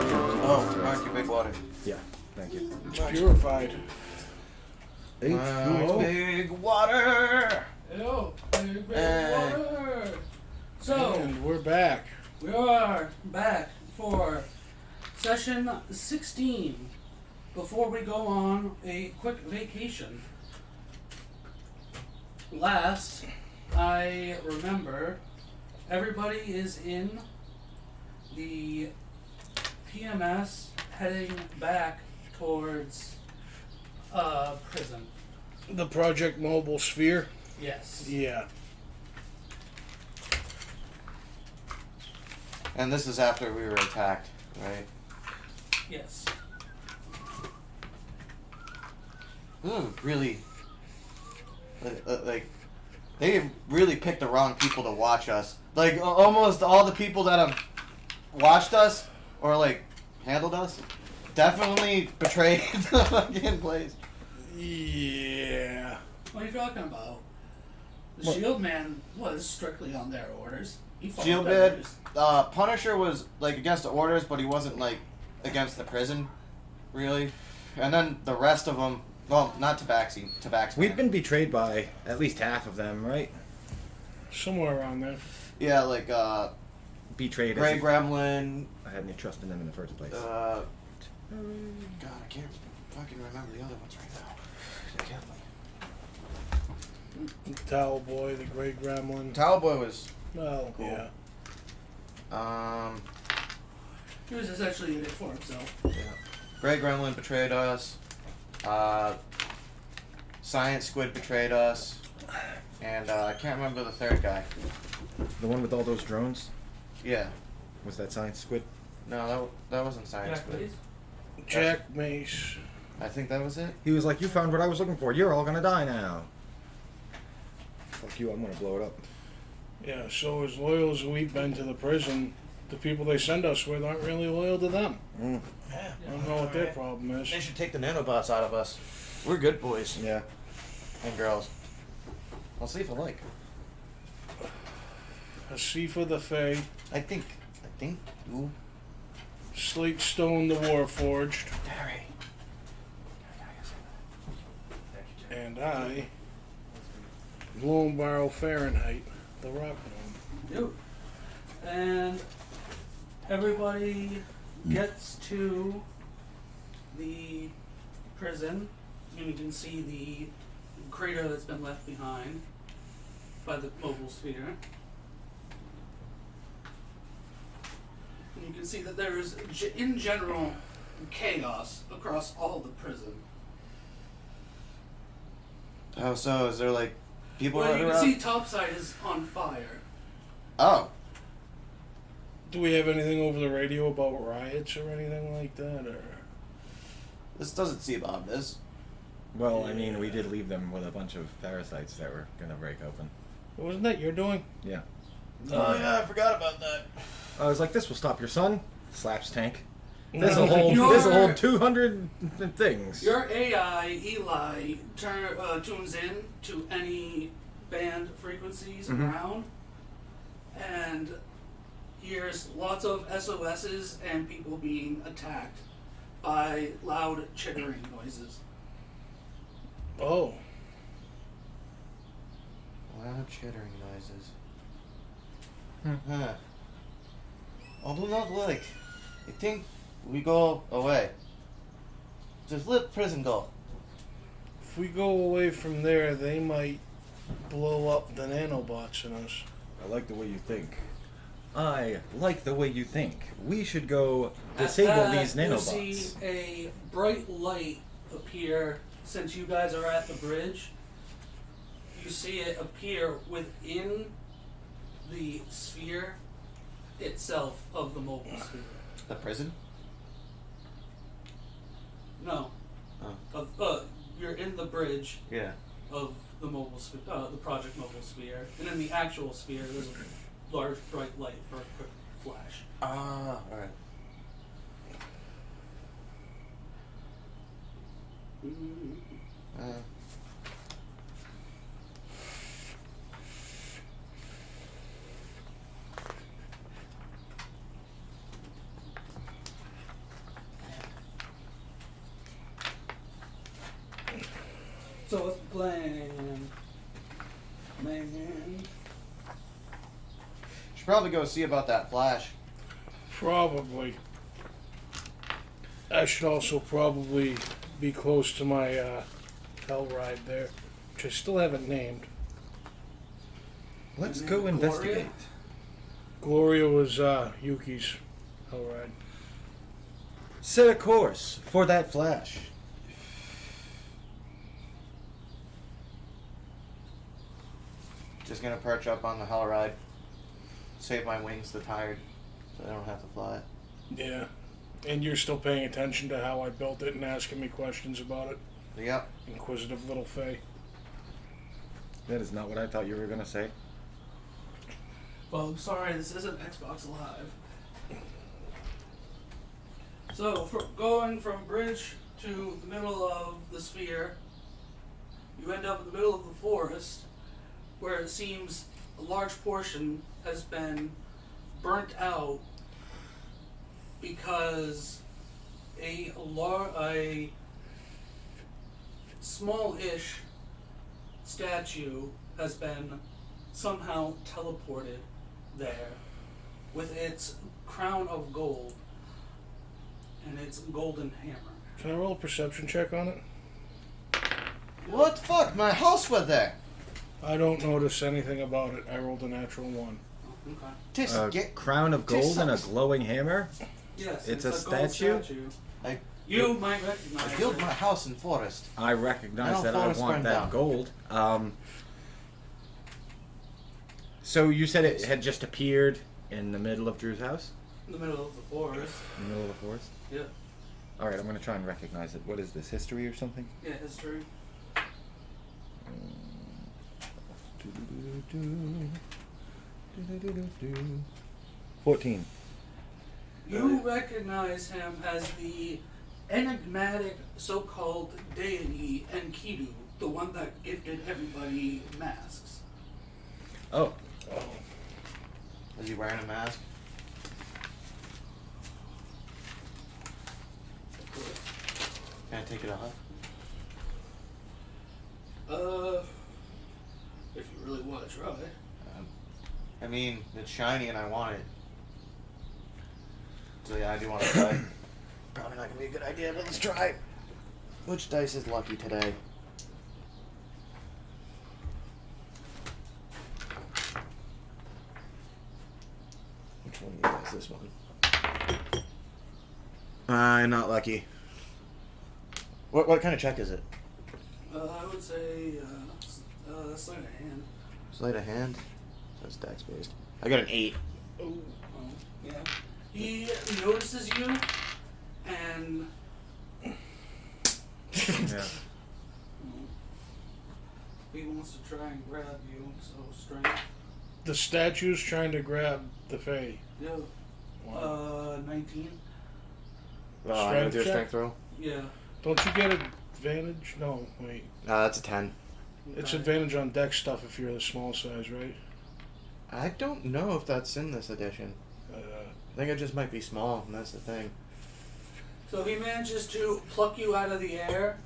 Oh, Mark, your big water. Yeah, thank you. It's purified. H2O. Big water. Hello, big water. So, And we're back. we are back for session 16 before we go on a quick vacation. Last, I remember everybody is in the PMS heading back towards prison. The Project Mobile Sphere. Yes. Yeah. And this is after we were attacked, right? Yes. Ooh, really. Like, they really picked the wrong people to watch us. Like, almost all the people that have watched us or like handled us definitely betrayed the fucking place. Yeah. What are you talking about? The What? Shield Man was strictly on their orders. He followed Shield their Man, orders. Punisher was like against the orders, but he wasn't like against the prison, really. And then the rest of them, well, not Tabaxi. We've been betrayed by at least half of them, right? Somewhere around there. Yeah, like Betrayed Grey as if Gremlin. I had any trust in them in the first place. God, I can't fucking remember the other ones right now. Towel Boy, the Grey Gremlin. Towel Boy was Well, cool. yeah. He was essentially in it for himself. Yeah. Grey Gremlin betrayed us. Science Squid betrayed us. And I can't remember the third guy. The one with all those drones? Yeah. Was that Science Squid? No, that wasn't Science Jack, Squid. please. Jack Mace. I think that was it. He was like, you found what I was looking for. You're all gonna die now. Fuck you, I'm gonna blow it up. Yeah, so as loyal as we've been to the prison, the people they send us with aren't really loyal to them. Mm. Yeah. I don't know what their problem is. They should take the nanobots out of us. We're good boys Yeah. and girls. I'll see if I like. Asifa the Fae, I think. Ooh. Slate Stone the Warforged, Derry. and I, Lone Barrel Fahrenheit, the Rock Gnome. Yep. And everybody gets to the prison, and you can see the crater that's been left behind by the mobile sphere. And you can see that there is, in general, chaos across all the prison. Oh, so is there like people Well, running you can around? see topside is on fire. Oh. Do we have anything over the radio about riots or anything like that? Or This doesn't seem ominous. Well, I mean, we did leave them with a bunch of parasites that were gonna break open. wasn't that you're doing? Yeah. Oh yeah, I forgot about that. I was like, this will stop your son. Slaps tank. No. This'll hold Your- 200 things. Your AI, Eli, tunes in to any band frequencies Mhm. around and hears lots of SOSs and people being attacked by loud chittering noises. Oh, Loud chittering noises. Huh. I do not like. I think we go away. Just let prison go. if we go away from there, they might blow up the nanobots in us. I like the way you think. I like the way you think. We should go At disable that, these you nanobots. see a bright light appear since you guys are at the bridge. You see it appear within the sphere itself of the mobile sphere. The prison? No. Oh. You're in the bridge Yeah. of the the Project Mobile Sphere, and in the actual sphere, there's a large bright light for a quick flash. Ah, alright. So what's the plan? Man. Should probably go see about that flash. Probably. I should also probably be close to my hell ride there, which I still haven't named. Let's And go then investigate. Gloria was Yuki's hell ride. Set a course for that flash. Just gonna perch up on the hell ride. Save my wings to tired, so I don't have to fly. Yeah. And you're still paying attention to how I built it and asking me questions about it. Yep. Inquisitive little Faye. That is not what I thought you were going to say. Well, I'm sorry, this isn't Xbox Live. So, going from bridge to the middle of the sphere, you end up in the middle of the forest, where it seems a large portion has been burnt out because a small-ish statue has been somehow teleported there with its crown of gold and its golden hammer. Can I roll a perception check on it? What the fuck? My house was there. I don't notice anything about it. I rolled a natural 1. Oh, okay. Just A get. crown of gold and a glowing hammer? Yes, It's it's a gold statue? You might recognize I built it. my house in forest. I recognize Now that I forest want burned that down. gold. So you said it had just appeared in the middle of Drew's house? In the middle of the forest. In the middle of the forest? Yeah. Alright, I'm going to try and recognize it. What is this, history or something? Yeah, history. 14. You recognize him as the enigmatic so-called deity Enkidu, the one that gifted everybody masks. Oh. Is he wearing a mask? Can I take it off? If you really want to try. I mean, it's shiny and I want it. So yeah, I do want to try. Probably not gonna be a good idea, but let's try. Which dice is lucky today? Which one is this one? Not lucky. What kind of check is it? I would say, sleight of hand. Sleight of hand? So it's dex based. I got an 8. Oh, yeah. He notices you, and Yeah. he wants to try and grab you, so strength. The statue's trying to grab the Fae. Yeah. 19. I'm gonna do a check? strength throw. Yeah. Don't you get advantage? No, wait. That's a 10. It's Okay. advantage on deck stuff if you're the small size, right? I don't know if that's in this edition. I think it just might be small, and that's the thing. So he manages to pluck you out of the air,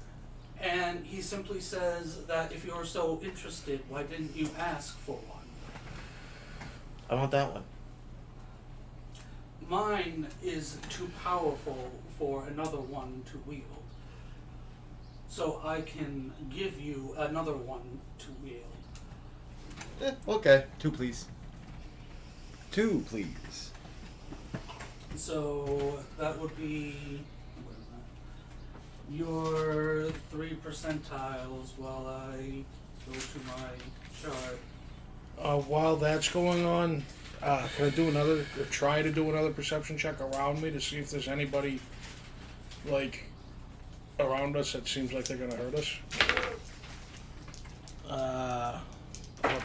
and he simply says that if you're so interested, why didn't you ask for one? I want that one. Mine is too powerful for another one to wield. So I can give you another one to wield. Okay. 2, please. 2, please. So that would be what is that? Your 3 percentiles while I go to my chart. While that's going on, can I do try to do another perception check around me to see if there's anybody, like, around us that seems like they're gonna hurt us?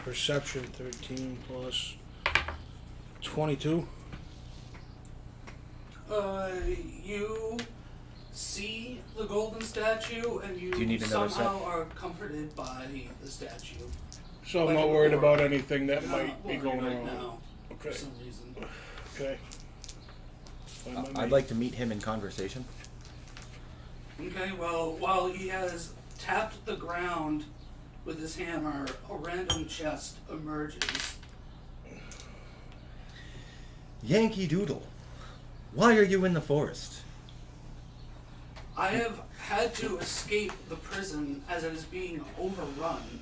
Perception 13 plus 22. You see the golden statue, and Do you need another somehow are comforted by the statue. So I'm Like not worried before. about anything that You're might not be worried going right on. now, Okay. for some reason. Okay. Fine by I'd me. like to meet him in conversation. Okay, well, while he has tapped the ground with his hammer, a random chest emerges. Yankee Doodle, why are you in the forest? I have had to escape the prison as it is being overrun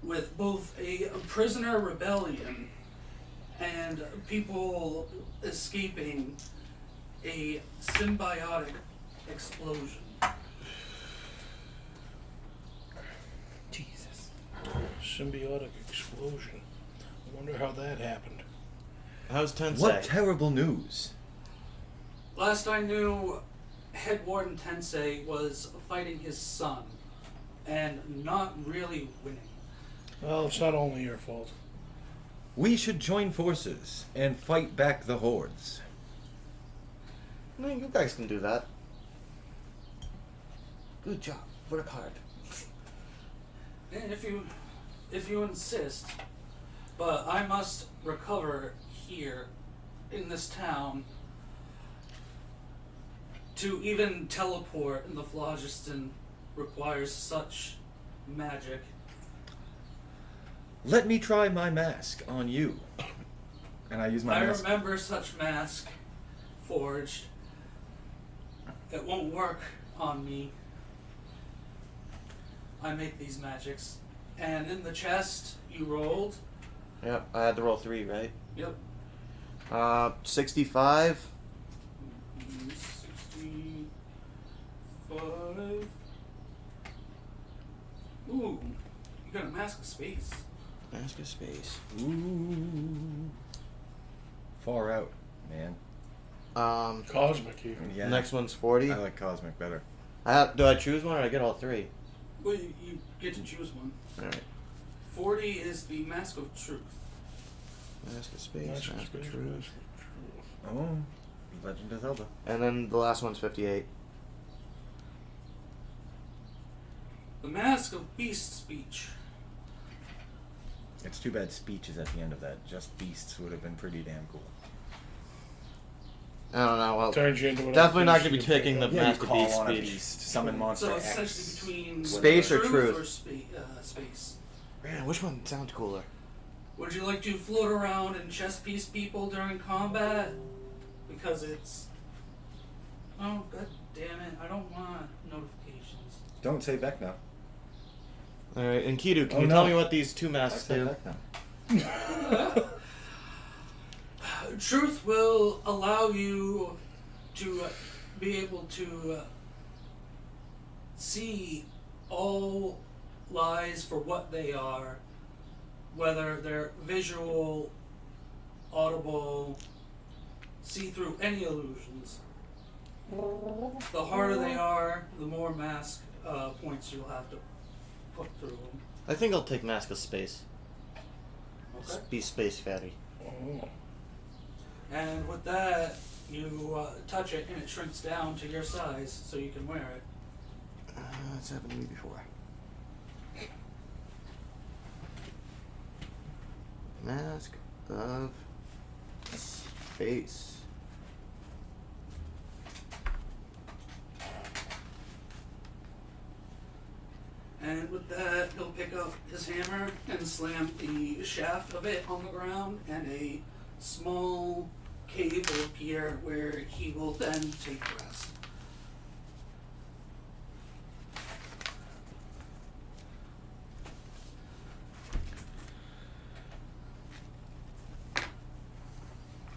with both a prisoner rebellion and people escaping a symbiotic explosion. Jesus. Symbiotic explosion. I wonder how that happened. How's Tensei? What terrible news. Last I knew, Head Warden Tensei was fighting his son and not really winning. Well, it's not only your fault. We should join forces and fight back the hordes. No, you guys can do that. Good job. Work hard. And if you insist, but I must recover here in this town. To even teleport in the phlogiston requires such magic. Let me try my mask on you. And I use my I mask. remember such mask forged. It won't work on me. I make these magics. And in the chest you rolled. Yep, I had to roll 3, right? Yep. 65. 65. Ooh, you got a mask of space. Mask of space. Ooh. Far out, man. Cosmic even. Yeah. Next one's 40. I like Cosmic better. Do I choose one or I get all 3? Well, you get to choose one. Alright. 40 is the Mask of Truth. Mask of space. Mask of Mask of space, truth. mask of truth. Oh. Legend of Zelda. And then the last one's 58. The Mask of Beast Speech. It's too bad speech is at the end of that. Just beasts would have been pretty damn cool. I don't know. Well, Turns you into an definitely not beast, going to be you picking the pick Yeah, you Mask of call Beast on a speech. beast, summon monster So X. essentially between Space or truth? or space. Man, which one sounds cooler? Would you like to float around and chest piece people during combat? Because it's... Oh, god damn it. I don't want notifications. Don't say Vecna. Alright, and Kidu, can Oh, you no. tell me what these 2 I masks said do? Vecna. Truth will allow you to be able to see all lies for what they are, whether they're visual, audible, see through any illusions. The harder they are, the more mask points you'll have to put through them. I think I'll take Mask of Space. Okay. Be Space Fatty. Oh. And with that, you touch it and it shrinks down to your size so you can wear it. It's happened to me before. Mask of Space. And with that, he'll pick up his hammer and slam the shaft of it on the ground, and a small cave will appear where he will then take rest.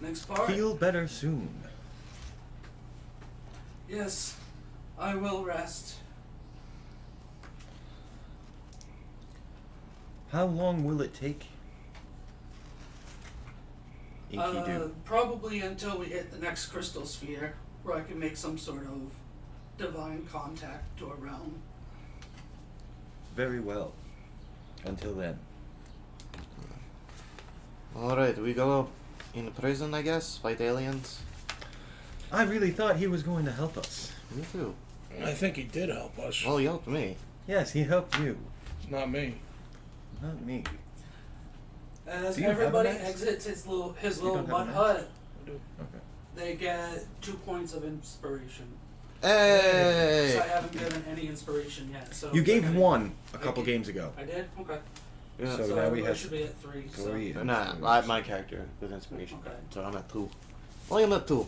Next part. Feel better soon. Yes, I will rest. How long will it take? Enkidu. Probably until we hit the next crystal sphere, where I can make some sort of divine contact to a realm. Very well. Until then. Alright, we go in prison, I guess? Fight aliens? I really thought he was going to help us. Me too. I think he did help us. Well, he helped me. Yes, he helped you. Not me. Not me. As Do you have everybody an axe? exits his little don't have mud an axe? hut, I do. Okay. they get 2 points of inspiration. Hey! So I haven't given any inspiration yet. So You gave they're gonna- one a couple games ago. I did? Okay. Yeah. So So now we everybody have should be at 3. So. 3. Nah, my character with inspiration. Okay. So I'm at 2. Only I'm at 2.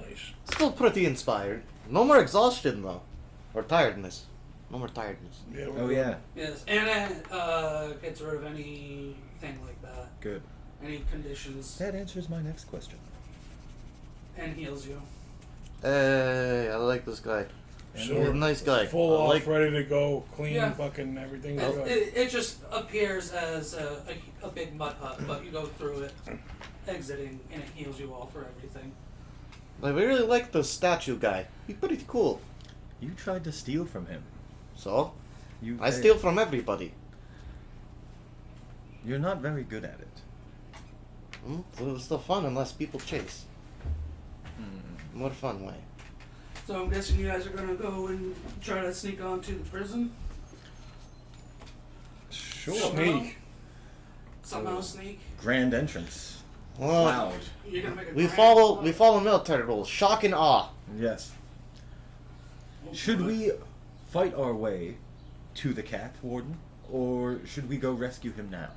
Nice. Still pretty inspired. No more exhaustion though. Or tiredness. No more tiredness. Yeah, we're Oh good. yeah, Yes, and it gets rid of anything like that. good. Any conditions, That answers my next question. and heals you. Hey, I like this guy. So He's a nice guy. Full I off, like. ready to go, clean, Yeah. fucking everything. It just appears as a big mud hut, but you go through it, exiting, and it heals you all for everything. I really like the statue guy. He's pretty cool. You tried to steal from him. So failed. I steal from everybody. You're not very good at it. So it's still fun unless people chase. More fun way. So I'm guessing you guys are gonna go and try to sneak onto the prison. Sure. Sneak. Somehow sneak. Grand entrance. Well, Loud. You're gonna make a we grand follow military rules. Shock and awe. Yes. Should we fight our way to the cat warden, or should we go rescue him now?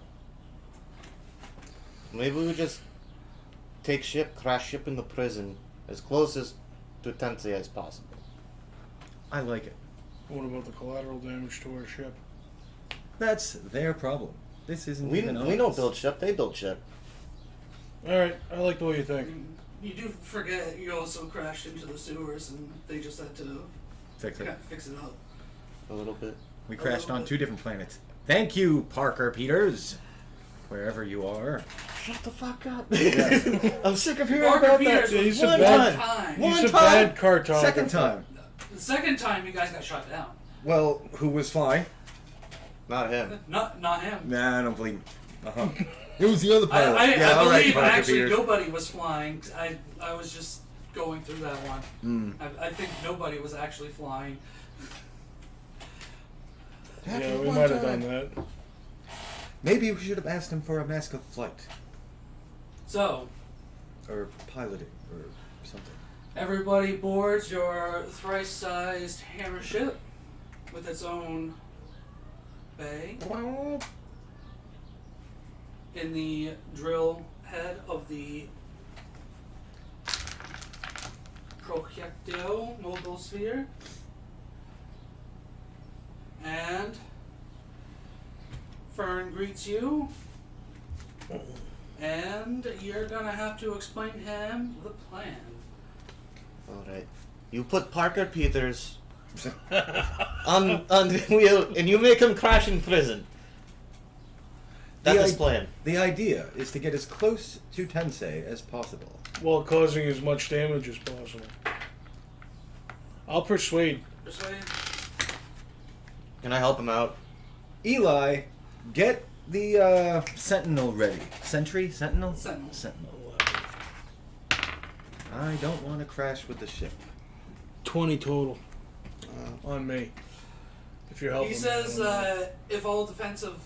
Maybe we just take ship, crash ship in the prison as closest to Tensei as possible. I like it. What about the collateral damage to our ship? That's their problem. This isn't We even don't ours. build ship, they build ship. Alright, I like the way you think. You do forget you also crashed into the sewers, and they just had to Fix it. fix it up. A little bit. We crashed on 2 different planets. Thank you, Parker Peters. Wherever you are. Shut the fuck up. Yeah. I'm sick of hearing Parker about Peters that. He's was a one bad- time. One He's a time. bad cartographer. Second time. The second time you guys got shot down. Well, who was flying? Not him. Not him. Nah, I don't believe. Uh-huh. It was the other pilot. I yeah, all right, believe Parker actually Peters. nobody was flying. 'Cause I was just going through that one. Mm. I think nobody was actually flying. Yeah, we might have done that. Maybe we should have asked him for a mask of flight. So Or piloting, or something. everybody boards your thrice-sized hammer ship with its own bay in the drill head of the Projectile Mobile Sphere. And Fern greets you. And you're gonna have to explain to him the plan. Alright. You put Parker Peters on the wheel and you make him crash in prison. That's his plan. The idea is to get as close to Tensei as possible. While causing as much damage as possible. I'll persuade. Persuade? Can I help him out? Eli, get the sentinel ready. Sentry? Sentinel? Sentinel. Sentinel. I don't want to crash with the ship. 20 total. On me. If you're helping He me, says I don't know. if all defensive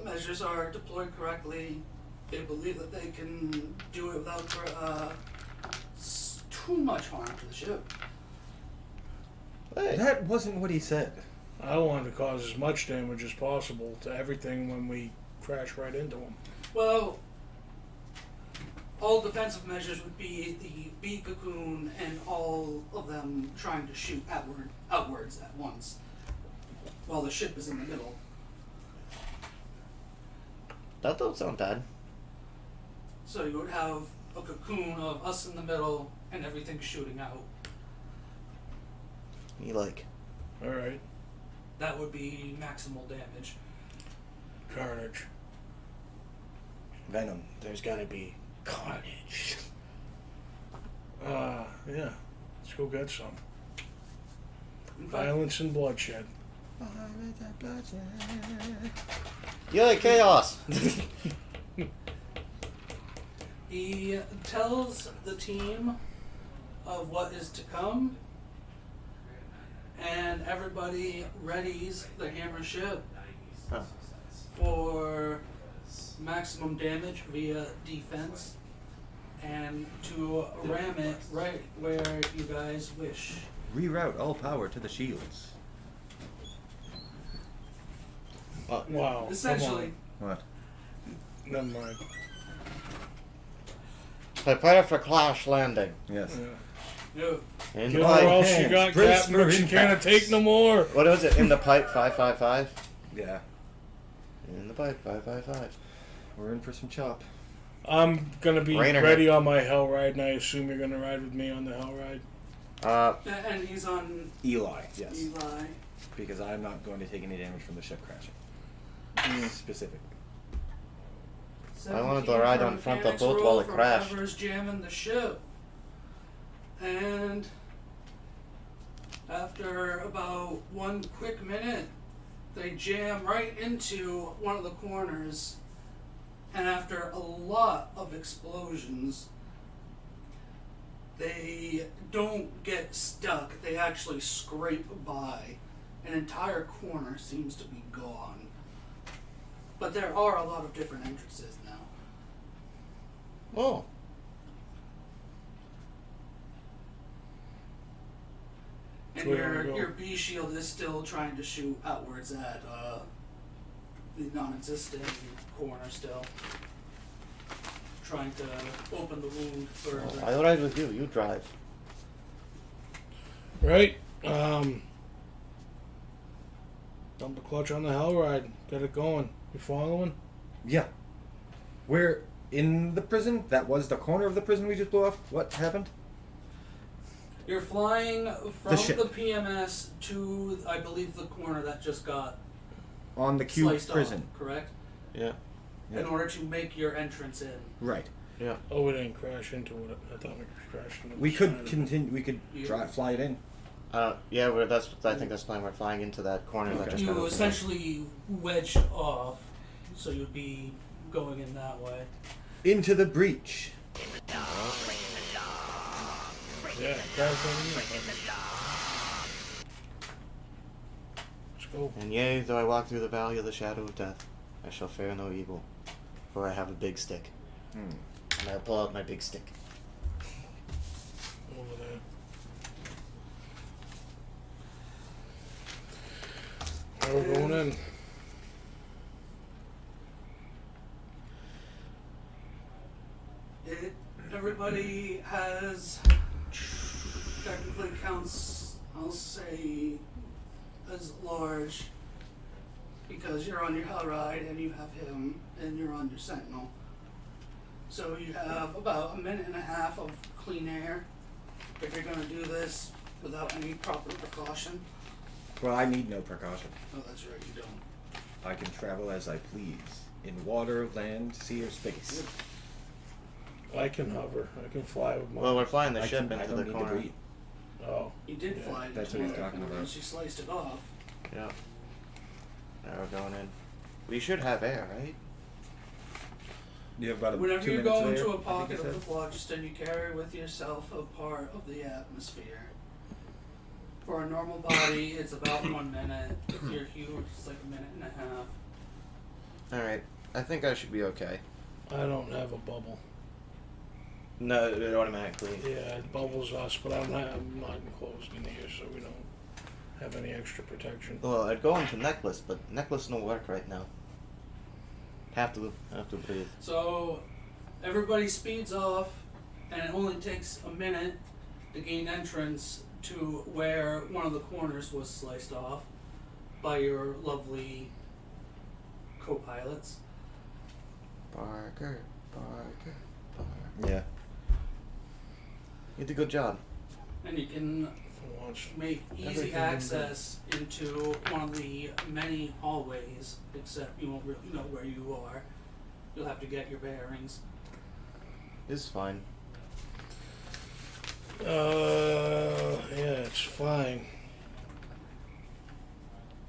measures are deployed correctly, they believe that they can do it without too much harm to the ship. Hey. That wasn't what he said. I wanted to cause as much damage as possible to everything when we crash right into them. Well, all defensive measures would be the bee cocoon and all of them trying to shoot outwards at once, while the ship is in the middle. That don't sound bad. So you would have a cocoon of us in the middle and everything shooting out. You like. Alright. That would be maximal damage. Carnage. Venom. There's gotta be carnage. Yeah. Let's go get some. In fact, Violence and bloodshed. You like chaos. he tells the team of what is to come, and everybody readies the hammer ship Huh. for maximum damage via defense and to ram it right where you guys wish. reroute all power to the shields. Wow. Essentially, What? Never mind. Prepare for Clash Landing. Yes. Yeah. no. In Get the all pipe. else you hands, got, brace Captain, for but you can't impact. take no more. What was it? In the pipe 555? Yeah. In the pipe 555. We're in for some chop. I'm gonna be Rainer ready on my hell ride, and I assume you're gonna ride with me on the hell ride. And he's on Eli, yes. Eli. Because I'm not going to take any damage from the ship crashing. Specifically. I wanted to 17 ride for on front of the mechanics boat roll while it for crashed. whoever's jamming the ship. And after about 1 quick minute, they jam right into one of the corners. And after a lot of explosions, they don't get stuck. They actually scrape by. An entire corner seems to be gone. But there are a lot of different entrances now. Oh. And Where do we go? your B shield is still trying to shoot outwards at the non-existent corner still. Trying to open the wound further. I'll ride with you. You drive. Right? Dump the clutch on the hell ride. Get it going. You following? Yeah. We're in the prison? That was the corner of the prison we just blew off? What happened? You're flying from ship. the PMS to, I believe, the corner that just got On the cube sliced prison. off, correct? Yeah. Yeah. In order to make your entrance in. Right. Yeah. Oh, we didn't crash into it. I thought we crashed into We the could side of it. continue. We could fly it in. Yeah, I think that's the plan. We're flying into that corner that just got You opened up. essentially wedge off, so you'd be going in that way. Into the breach. Yeah, crash into it. Let's go. And yea, though I walk through the valley of the shadow of death, I shall fear no evil, for I have a big stick. And I pull out my big stick. Over there. Now we're going in. Everybody has technically counts, I'll say, as large because you're on your hell ride and you have him and you're on your sentinel. So you have about 1.5 minutes of clean air if you're going to do this without any proper precaution. Well, I need no precaution. Oh, that's right, you don't. I can travel as I please. In water, land, sea, or space. I can hover. I can fly with my. Well, we're flying the I ship can- I into don't the need to corner. breathe. Oh. You did Yeah, fly that's into what he's the talking corner about. and she sliced it off. Yeah. Now we're going in. We should have air, right? You have about Whenever 2 you minutes go there, into a I think pocket you of said? the phlogiston, you carry with yourself a part of the atmosphere. For a normal body, it's about 1 minute. If you're huge, it's like 1.5 minutes. Alright. I think I should be okay. I don't have a bubble. No, it automatically. Yeah, it bubbles us, but I'm not enclosed in here, so we don't have any extra protection. Well, I'd go into necklace, but necklace don't work right now. Have to breathe. So, everybody speeds off, and it only takes a minute to gain entrance to where one of the corners was sliced off by your lovely co-pilots. Barker. Yeah. You did a good job. And you can For once. make easy Everything been access into one of the many hallways, except you won't really know where you are. You'll have to get your bearings. It's fine. Yeah, it's fine.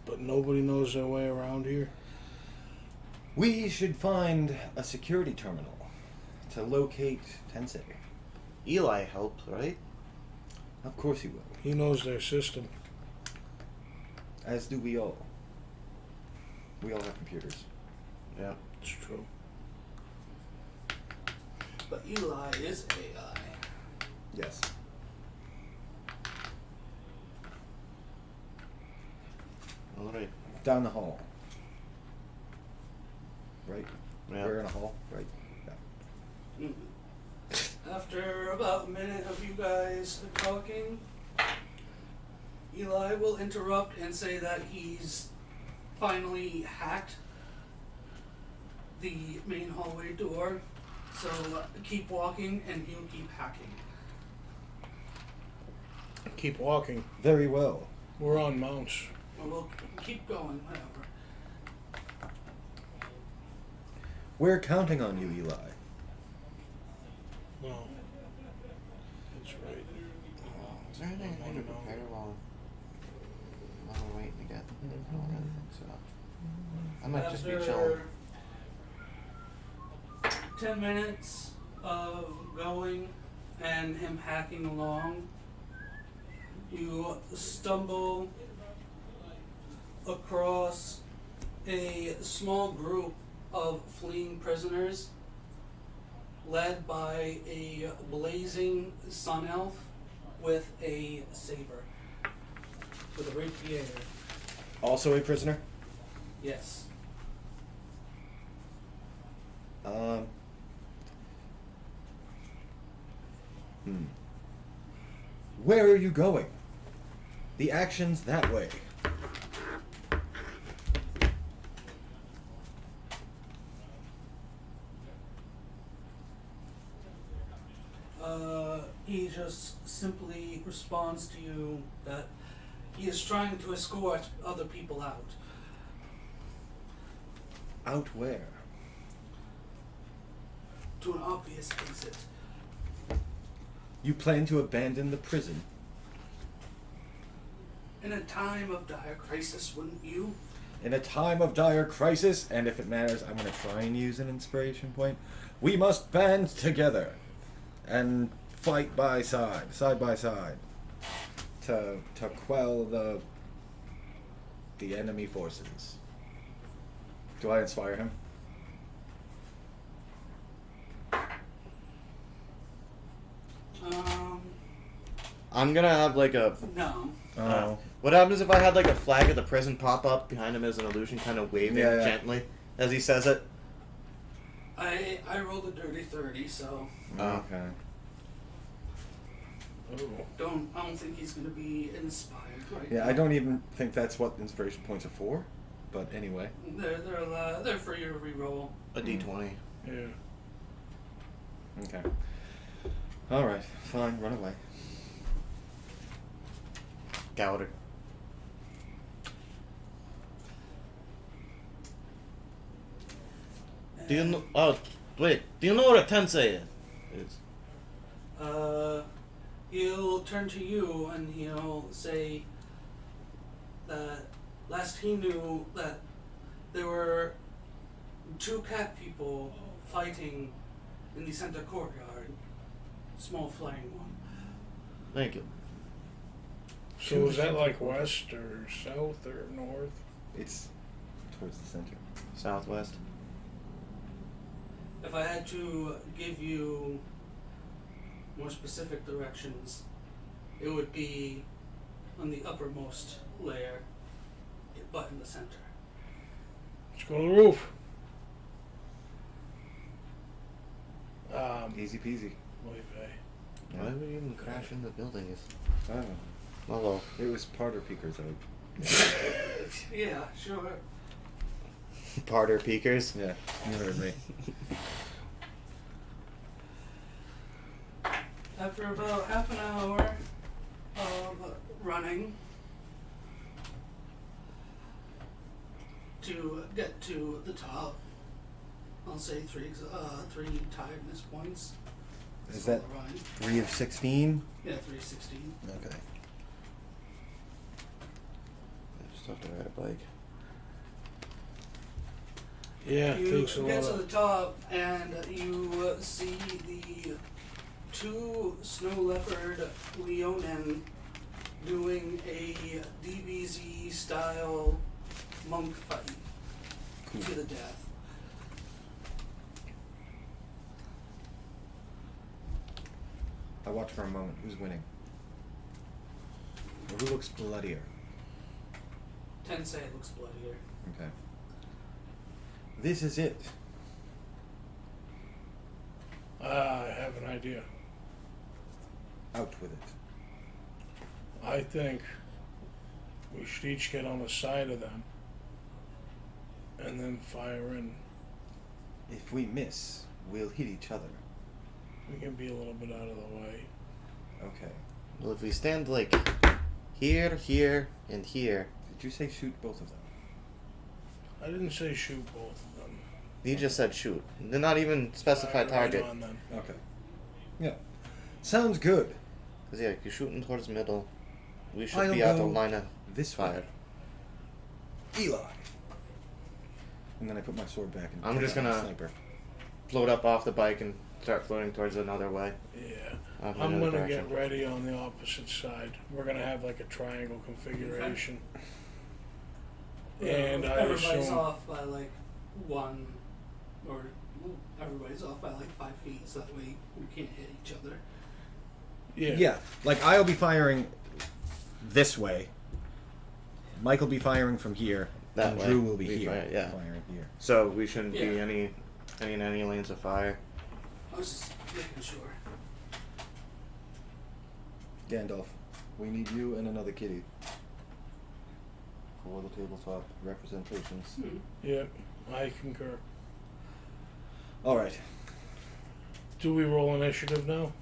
But nobody knows their way around here. We should find a security terminal to locate Tensei. Eli helped, right? Of course he will. He knows their system. As do we all. We all have computers. Yeah. It's true. But Eli is AI. Yes. Down the hall. Right? Yeah. We're in a hall, right? Yeah. After about a minute of you guys talking, Eli will interrupt and say that he's finally hacked the main hallway door. So keep walking and he'll keep hacking. Keep walking. Very well. We're on mounts. Or we'll keep going, whatever. We're counting on you, Eli. No. That's right. Is there anything I can prepare while we're waiting to get? I don't really think so. I might just be chilling. After 10 minutes of going and him hacking along, you stumble across a small group of fleeing prisoners led by a blazing sun elf with a saber, with a rapier. Also a prisoner? Yes. Where are you going? The action's that way. He just simply responds to you that he is trying to escort other people out. Out where? To an obvious exit. You plan to abandon the prison? In a time of dire crisis, wouldn't you? In a time of dire crisis, and if it matters, I'm going to try and use an inspiration point. We must band together and fight side by side, to quell the enemy forces. Do I inspire him? I'm gonna have like a. No. Oh. What happens if I had like a flag of the prison pop up behind him as an illusion, kind of waving gently as he says it? I rolled a dirty 30, so Okay. Oh. I don't think he's gonna be inspired right Yeah, now. I don't even think that's what inspiration points are for. But anyway. They're for you to re-roll. A D20. Yeah. Okay. All right. Fine. Run away. Gouter. Do you know? Oh, wait. Do you know what a tensei is? He'll turn to you and he'll say that last he knew that there were 2 cat people fighting in the center courtyard. Small flying one. Thank you. So is that like west or south or north? It's towards the center. Southwest. If I had to give you more specific directions, it would be on the uppermost layer, but in the center. Let's go to the roof. Easy peasy. Wait, Why would you even crash into the building if... I don't know. Hello. It was Parter Peekers. Yeah, sure. Parter Peekers? Yeah, you heard me. After about half an hour of running to get to the top, I'll say three tiredness points. Is that Run. 3 of 16? Yeah, 316. Okay. I just have to ride a bike. Yeah, You takes a get lot to the of... top and you see the 2 snow leopard leonin doing a DBZ style monk fight to the death. I watch for a moment. Who's winning? Or who looks bloodier? Tensei looks bloodier. Okay. This is it. I have an idea. Out with it. I think we should each get on the side of them and then fire in. If we miss, we'll hit each other. We can be a little bit out of the way. Okay. Well, if we stand like here, here, and here. Did you say shoot both of them? I didn't say shoot both of them. You just said shoot. They're not even specified Fire right target. on them. Okay. Yeah. Sounds good. Because, yeah, you're shooting towards the middle. We should I'll be out the go line of this fire. way. Eli. And then I put my sword back and I'm put just on the gonna- sniper. Float up off the bike and start floating towards another way. Yeah. Off I'm another gonna direction. get ready on the opposite side. We're gonna have like a triangle configuration. And I everybody's assume off by like 1, or everybody's off by like 5 feet, so that way we can't hit each other. Yeah. Like I'll be firing this way. Mike will be firing from here. That and way. Drew will be We here. fire, yeah. Firing here. So we shouldn't be Yeah. any lanes of fire. I was just making sure. Gandalf, we need you and another kitty for the tabletop representations. yeah, I concur. All right. Do we roll initiative now?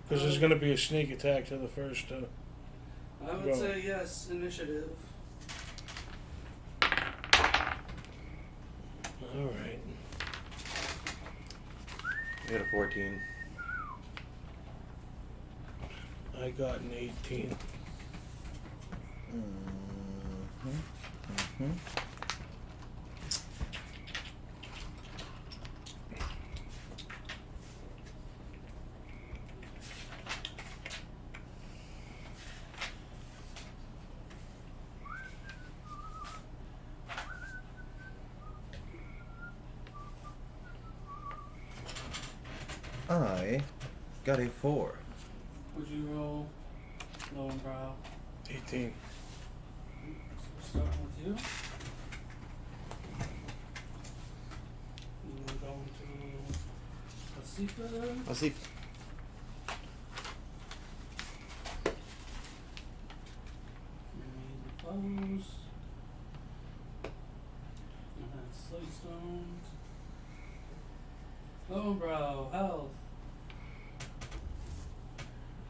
Because there's gonna be a sneak attack to the first. I would Go. say yes, initiative. All right. We got a 14. I got an 18. I got a 4. Would you roll low and brow? 18. Starting with you. We're going to Asifa. Let's see. Bows. And that's slate stones. Low and brow, health.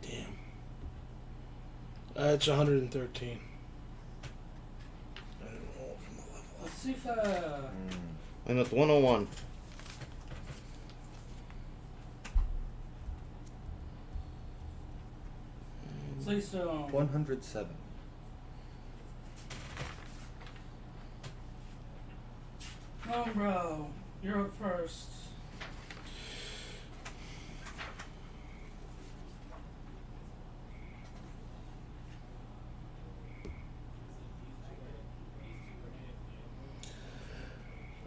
Damn. It's 113. I didn't roll from the level up. Asifa. And it's 101. Slate stone. 107. Low and brow, you're up first.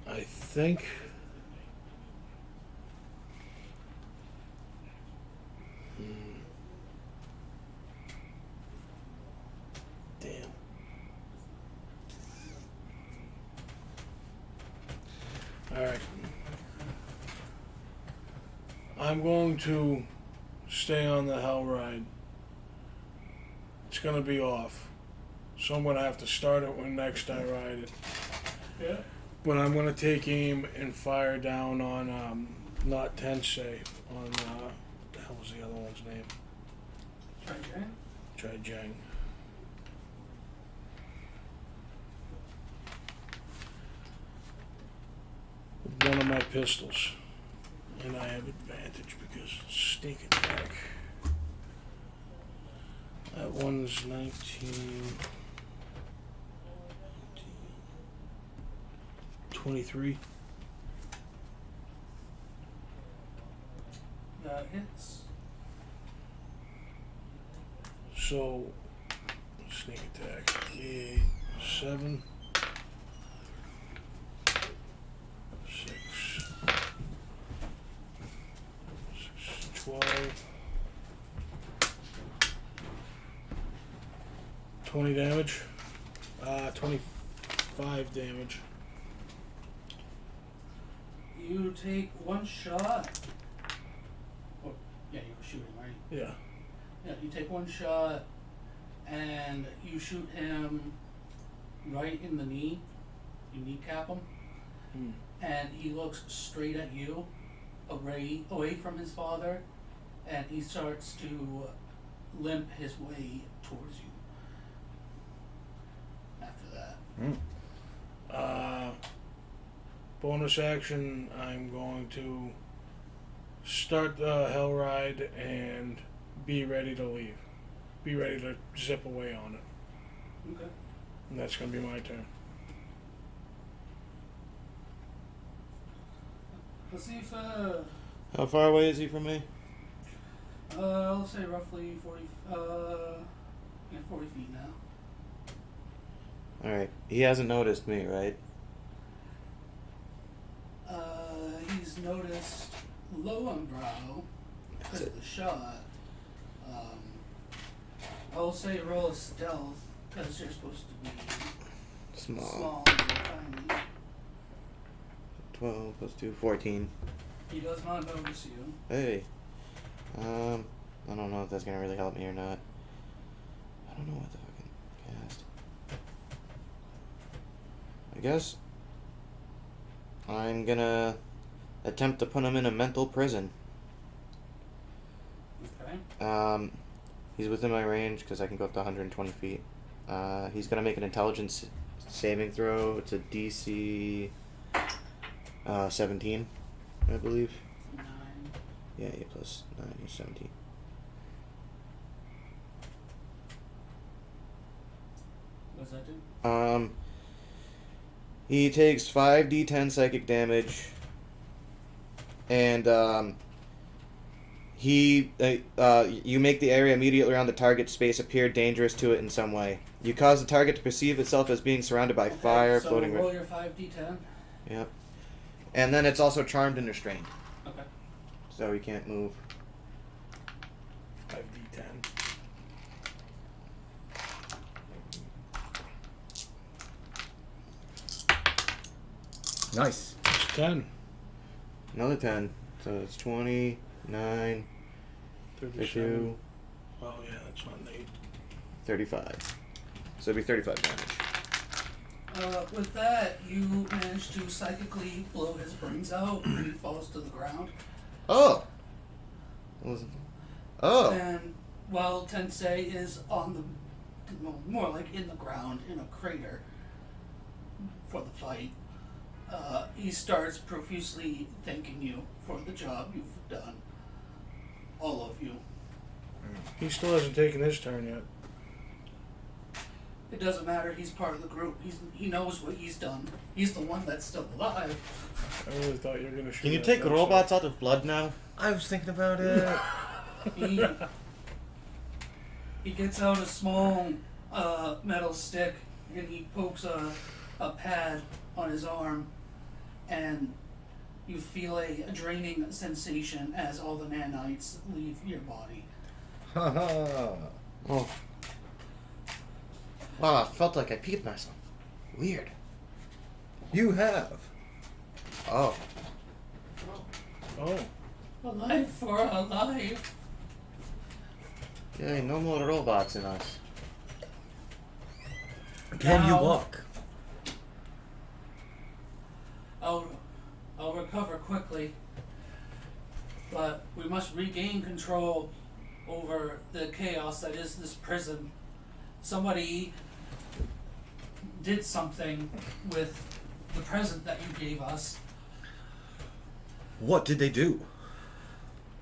I think. Damn. Alright. I'm going to stay on the hell ride. It's going to be off. So I'm going to have to start it when next I ride it. Yeah. But I'm going to take aim and fire down on, not Tensei, on, what the hell was the other one's name? Try again. Try Jang. With one of my pistols. And I have advantage because sneak attack. That one's 19. 23. That hits. So, sneak attack. 7. 6. 12. 20 damage. 24. 5 damage. You take one shot. Oh, yeah, you were shooting, right? Yeah. Yeah, you take one shot, and you shoot him right in the knee. You kneecap him, and he looks straight at you, away from his father, and he starts to limp his way towards you. After that. Bonus action, I'm going to start the hell ride and be ready to leave. Be ready to zip away on it. Okay. And that's going to be my turn. Let's see if, How far away is he from me? I'll say roughly 40 feet now. Alright. He hasn't noticed me, right? He's noticed Lowenbrow because of the shot. I'll say roll a stealth because you're supposed to be small and tiny. 12 plus 2, 14. He does not notice you. Hey. I don't know if that's gonna really help me or not. I don't know what the fucking cast. I guess I'm gonna attempt to put him in a mental prison. Okay. He's within my range because I can go up to 120 feet. He's gonna make an intelligence saving throw. It's a DC 17, I believe. 9. Yeah, 8 plus 9 is 17. What does that do? He takes 5d10 psychic damage, and you make the area immediately around the target space appear dangerous to it in some way. You cause the target to perceive itself as being surrounded by fire, so floating. roll your 5d10. Yep. And then it's also charmed and restrained, Okay. so he can't move. 5d10. Nice. It's 10. Another 10, so it's 20, 9, 37. 32, Oh, yeah, that's not an 8. 35. So it'd be 35 damage. With that, you manage to psychically blow his brains out and he falls to the ground. Oh! Oh! And while Tensei is on the, well, more like in the ground, in a crater for the fight, he starts profusely thanking you for the job you've done. All of you. He still hasn't taken his turn yet. It doesn't matter, he's part of the group. He knows what he's done. He's the one that's still alive. I really thought you were going to shoot Can you that take first, robots out of blood now? I was thinking about it. He gets out a small metal stick and he pokes a pad on his arm, and you feel a draining sensation as all the nanites leave your body. Oh. Wow, I felt like I peed myself. Weird. You have. Oh. Oh. A life for a life. Yay, no more robots in us. Can you Now- walk? I'll recover quickly, but we must regain control over the chaos that is this prison. Somebody did something with the present that you gave us. What did they do?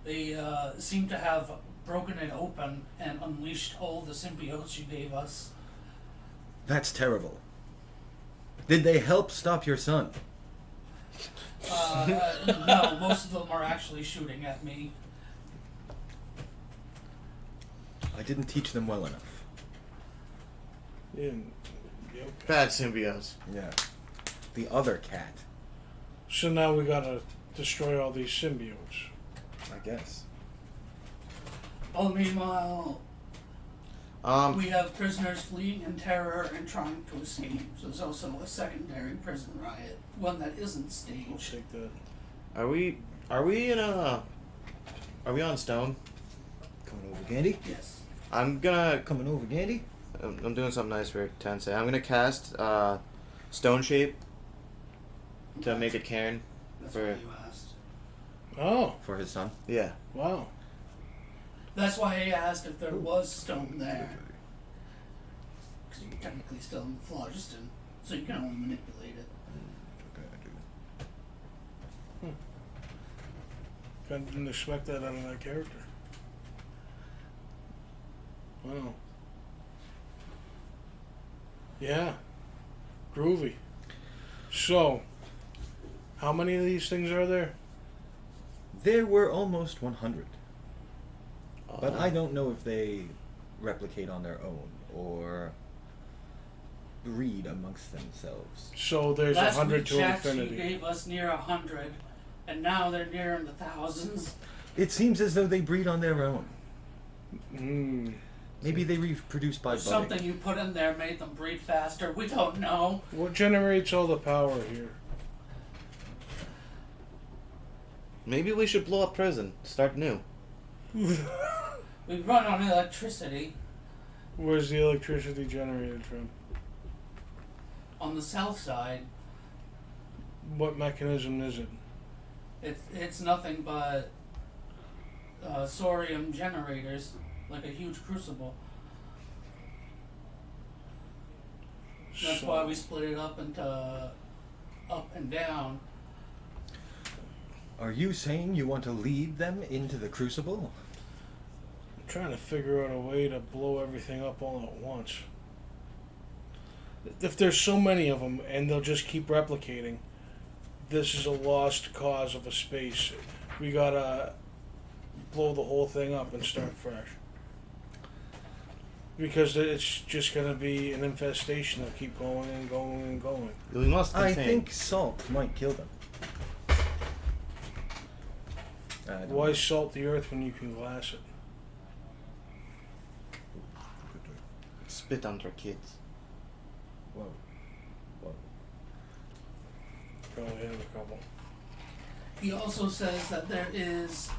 They seem to have broken it open and unleashed all the symbiotes you gave us. That's terrible. Did they help stop your son? No, most of them are actually shooting at me. I didn't teach them well enough. Yeah. Yep. Bad symbiotes. Yeah. The other cat, So now we gotta destroy all these symbiotes. I guess. Well, meanwhile, We have prisoners fleeing in terror and trying to escape. So there's also a secondary prison riot, one that isn't I'll staged. take that. Are we on stone? Coming over, Gandy. Yes. I'm gonna. Coming over, Gandy. I'm doing something nice for Tensei. I'm gonna cast Stone Shape to make it Cairn. That's For- what you asked. Oh, For his son. Yeah. wow. That's why I asked if there was stone there. Because you're technically still in phlogiston, so you can only manipulate it. I didn't expect that out of that character. Wow. Yeah. Groovy. So, how many of these things are there? There were almost 100. But I don't know if they replicate on their own or breed amongst themselves. So there's Last 100 week, to Jax, you infinity. gave us near 100, and now they're near in the thousands. It seems as though they breed on their own. Mm. Maybe they reproduce by budding. Something you put in there made them breed faster. We don't know. What generates all the power here? Maybe we should blow up prison. Start new. We run on electricity. Where's the electricity generated from? On the south side, What mechanism is it? it's nothing but sorium generators, like a huge crucible. That's So- why we split it up into up and down. Are you saying you want to lead them into the crucible? I'm trying to figure out a way to blow everything up all at once. If there's so many of them and they'll just keep replicating, this is a lost cause of a space. We gotta blow the whole thing up and start fresh. Because it's just gonna be an infestation that'll keep going and going and going. We must I contain. think salt might kill them. I don't Why know. salt the earth when you can glass it? Spit on their kids. Whoa. Whoa. Probably have a couple. He also says that there is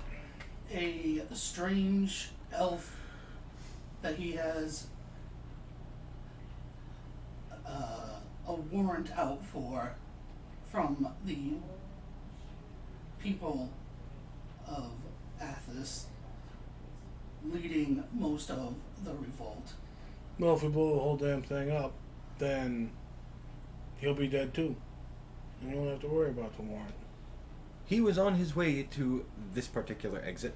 a strange elf that he has a warrant out for from the people of Athos, leading most of the revolt. Well, if we blow the whole damn thing up, then he'll be dead too. And you won't have to worry about the warrant. He was on his way to this particular exit.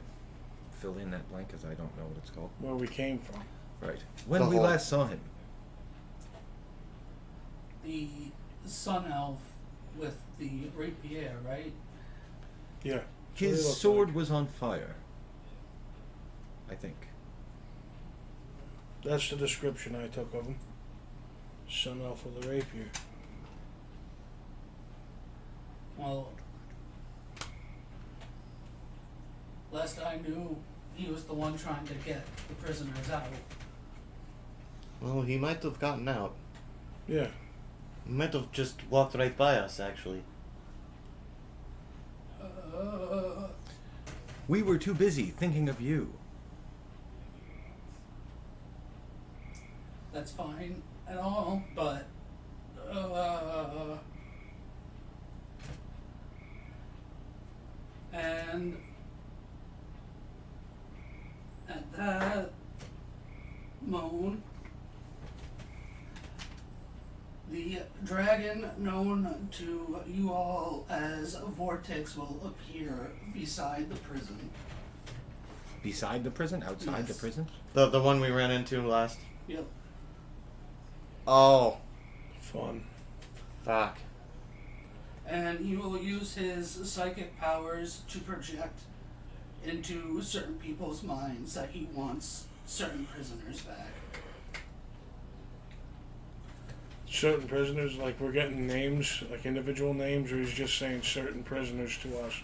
Fill in that blank because I don't know what it's called. Where we came from. Right. When The we hole. last saw him. The sun elf with the rapier, right? Yeah. That's what he His looks sword like. was on fire. I think. That's the description I took of him. Sun elf with a rapier. Well, last I knew, he was the one trying to get the prisoners out. Well, he might have gotten out. Yeah. He might have just walked right by us, actually. We were too busy thinking of you. That's fine and all, but and at that moment, the dragon known to you all as Vortex will appear beside the prison. Beside the prison? Outside the Yes. prison? The one we ran into last. Yep. Oh, Fun. fuck. And he will use his psychic powers to project into certain people's minds that he wants certain prisoners back. Certain prisoners, like we're getting names, like individual names, or he's just saying certain prisoners to us.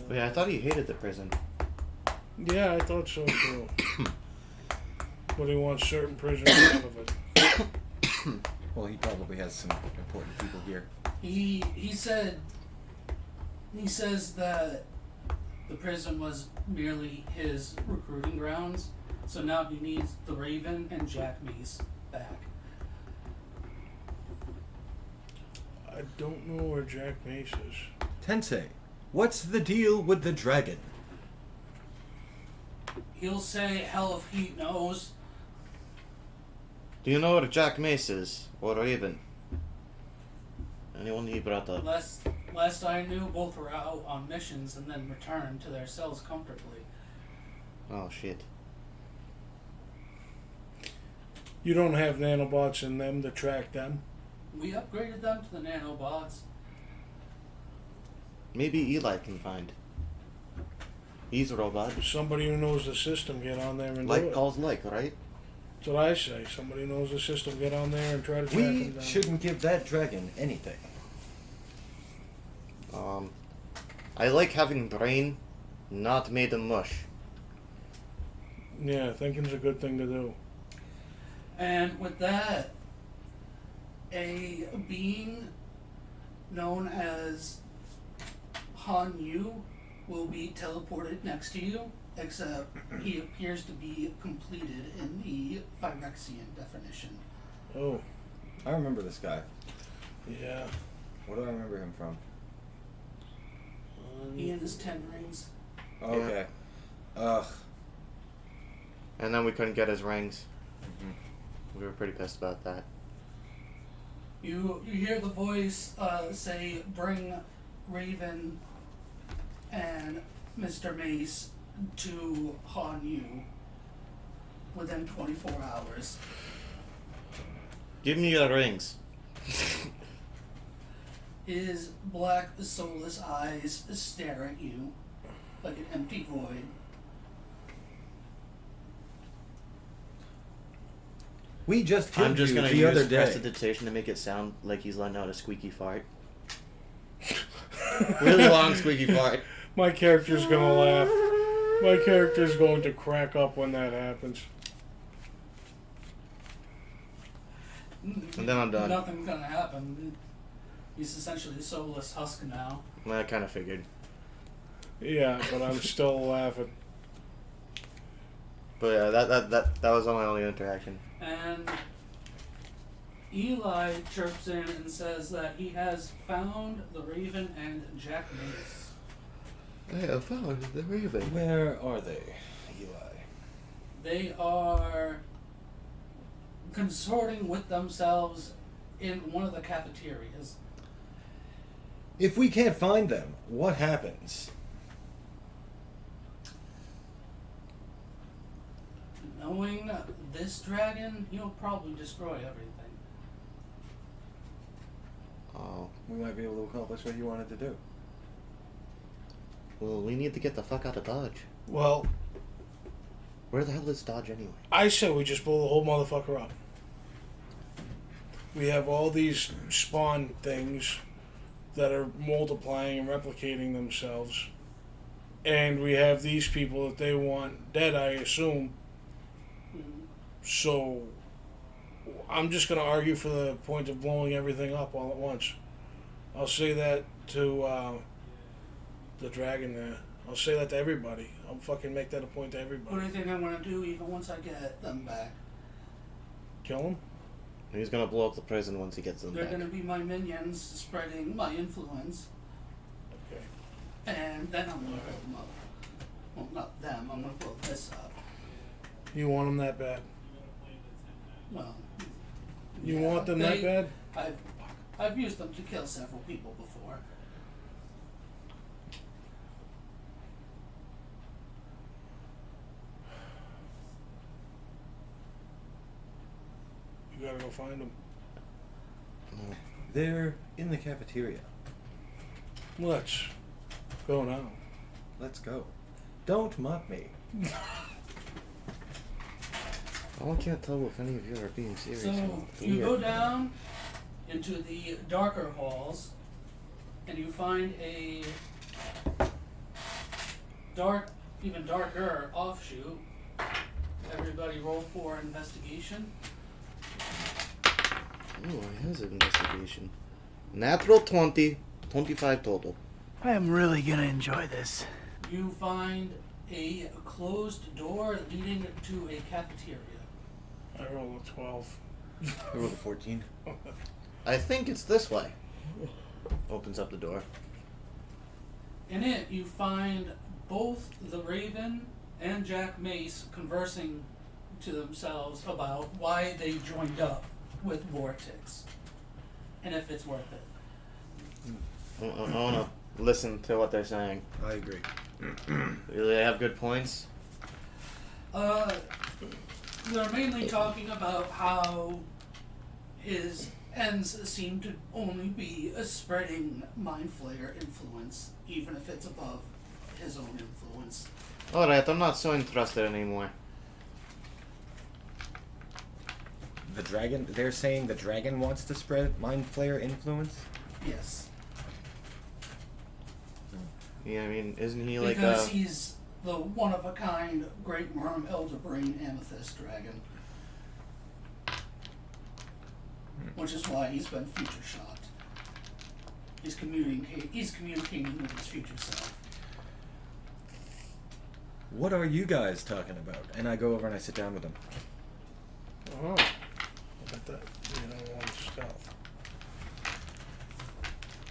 Wait, I thought he hated the prison. Yeah, I thought so too. But he wants certain prisoners out of it. Well, he probably has some important people here. He says that the prison was merely his recruiting grounds, so now he needs the Raven and Jack Mace back. I don't know where Jack Mace is. Tensei, what's the deal with the dragon? He'll say hell if he knows. Do you know where Jack Mace is? Or Raven? Anyone he brought up? Last I knew, both were out on missions and then returned to their cells comfortably. Oh shit. You don't have nanobots in them to track them? We upgraded them to the nanobots. Maybe Eli can find. He's a robot. Somebody who knows the system get on there and do Like it. calls like, right? That's what I say. Somebody who knows the system get on there and try to track them We down. shouldn't give that dragon anything. I like having brain, not made of mush. Yeah, thinking's a good thing to do. And with that, a being known as Han Yu will be teleported next to you, except he appears to be completed in the Phyrexian definition. Oh, I remember this guy. yeah. What do I remember him from? He and his 10 rings. Oh, okay. Ugh. And then we couldn't get his rings. Mhm. We were pretty pissed about that. You hear the voice say, bring Raven and Mr. Mace to Han Yu within 24 hours. Give me your rings. His black, soulless eyes stare at you like an empty void. We just killed I'm just you gonna the use other day. prestidigitation to make it sound like he's letting out a squeaky fart. Really long squeaky fart. My character's gonna laugh. My character's going to crack up when that happens. And then I'm done. Nothing's gonna happen. He's essentially a soulless husk now. I kind of figured. Yeah, but I'm still laughing. But yeah, that was my only interaction. And Eli chirps in and says that he has found the Raven and Jack Mace. I have found the Raven. Where are they, Eli? They are consorting with themselves in one of the cafeterias. If we can't find them, what happens? Knowing this dragon, he'll probably destroy everything. Oh. We might be able to accomplish what you wanted to do. Well, we need to get the fuck out of Dodge. Well, Where the hell is Dodge anyway? I say we just blow the whole motherfucker up. We have all these spawn things that are multiplying and replicating themselves. And we have these people that they want dead, I assume. So, I'm just going to argue for the point of blowing everything up all at once. I'll say that to the dragon there. I'll say that to everybody. I'll fucking make that a point to What do everybody. you think I'm gonna do even once I get them back? Kill him? He's gonna blow up the prison once he gets them They're back. gonna be my minions spreading my influence, Okay. and then I'm gonna blow them up. Well, not them, I'm gonna blow this up. You want them that bad? Well, You yeah, want them that bad? I've used them to kill several people before. You gotta go find them. No. They're in the cafeteria. Let's go now. Let's go. Don't mock me. I can't tell if any of you are being serious. So you go down into the darker halls, and you find a dark even darker offshoot. Everybody roll for investigation. Oh, it has an investigation. Natural 20, 25 total. I am really gonna enjoy this. You find a closed door leading to a cafeteria. I roll a 12. I rolled a 14. I think it's this way. Opens up the door. In it, you find both the Raven and Jack Mace conversing to themselves about why they joined up with Vortex and if it's worth it. I want to listen to what they're saying. I agree. Do they have good points? They're mainly talking about how his ends seem to only be a spreading Mind Flayer influence, even if it's above his own influence. Alright, I'm not so interested anymore. The dragon, they're saying the dragon wants to spread Mind Flayer influence? Yes. Yeah, I mean, isn't he like Because he's the one-of-a-kind Great Worm Elder Brain Amethyst Dragon. Which is why he's been future shot. He's communicating with his future self. What are you guys talking about? And I go over and I sit down with them. Oh. I bet that you don't want stealth.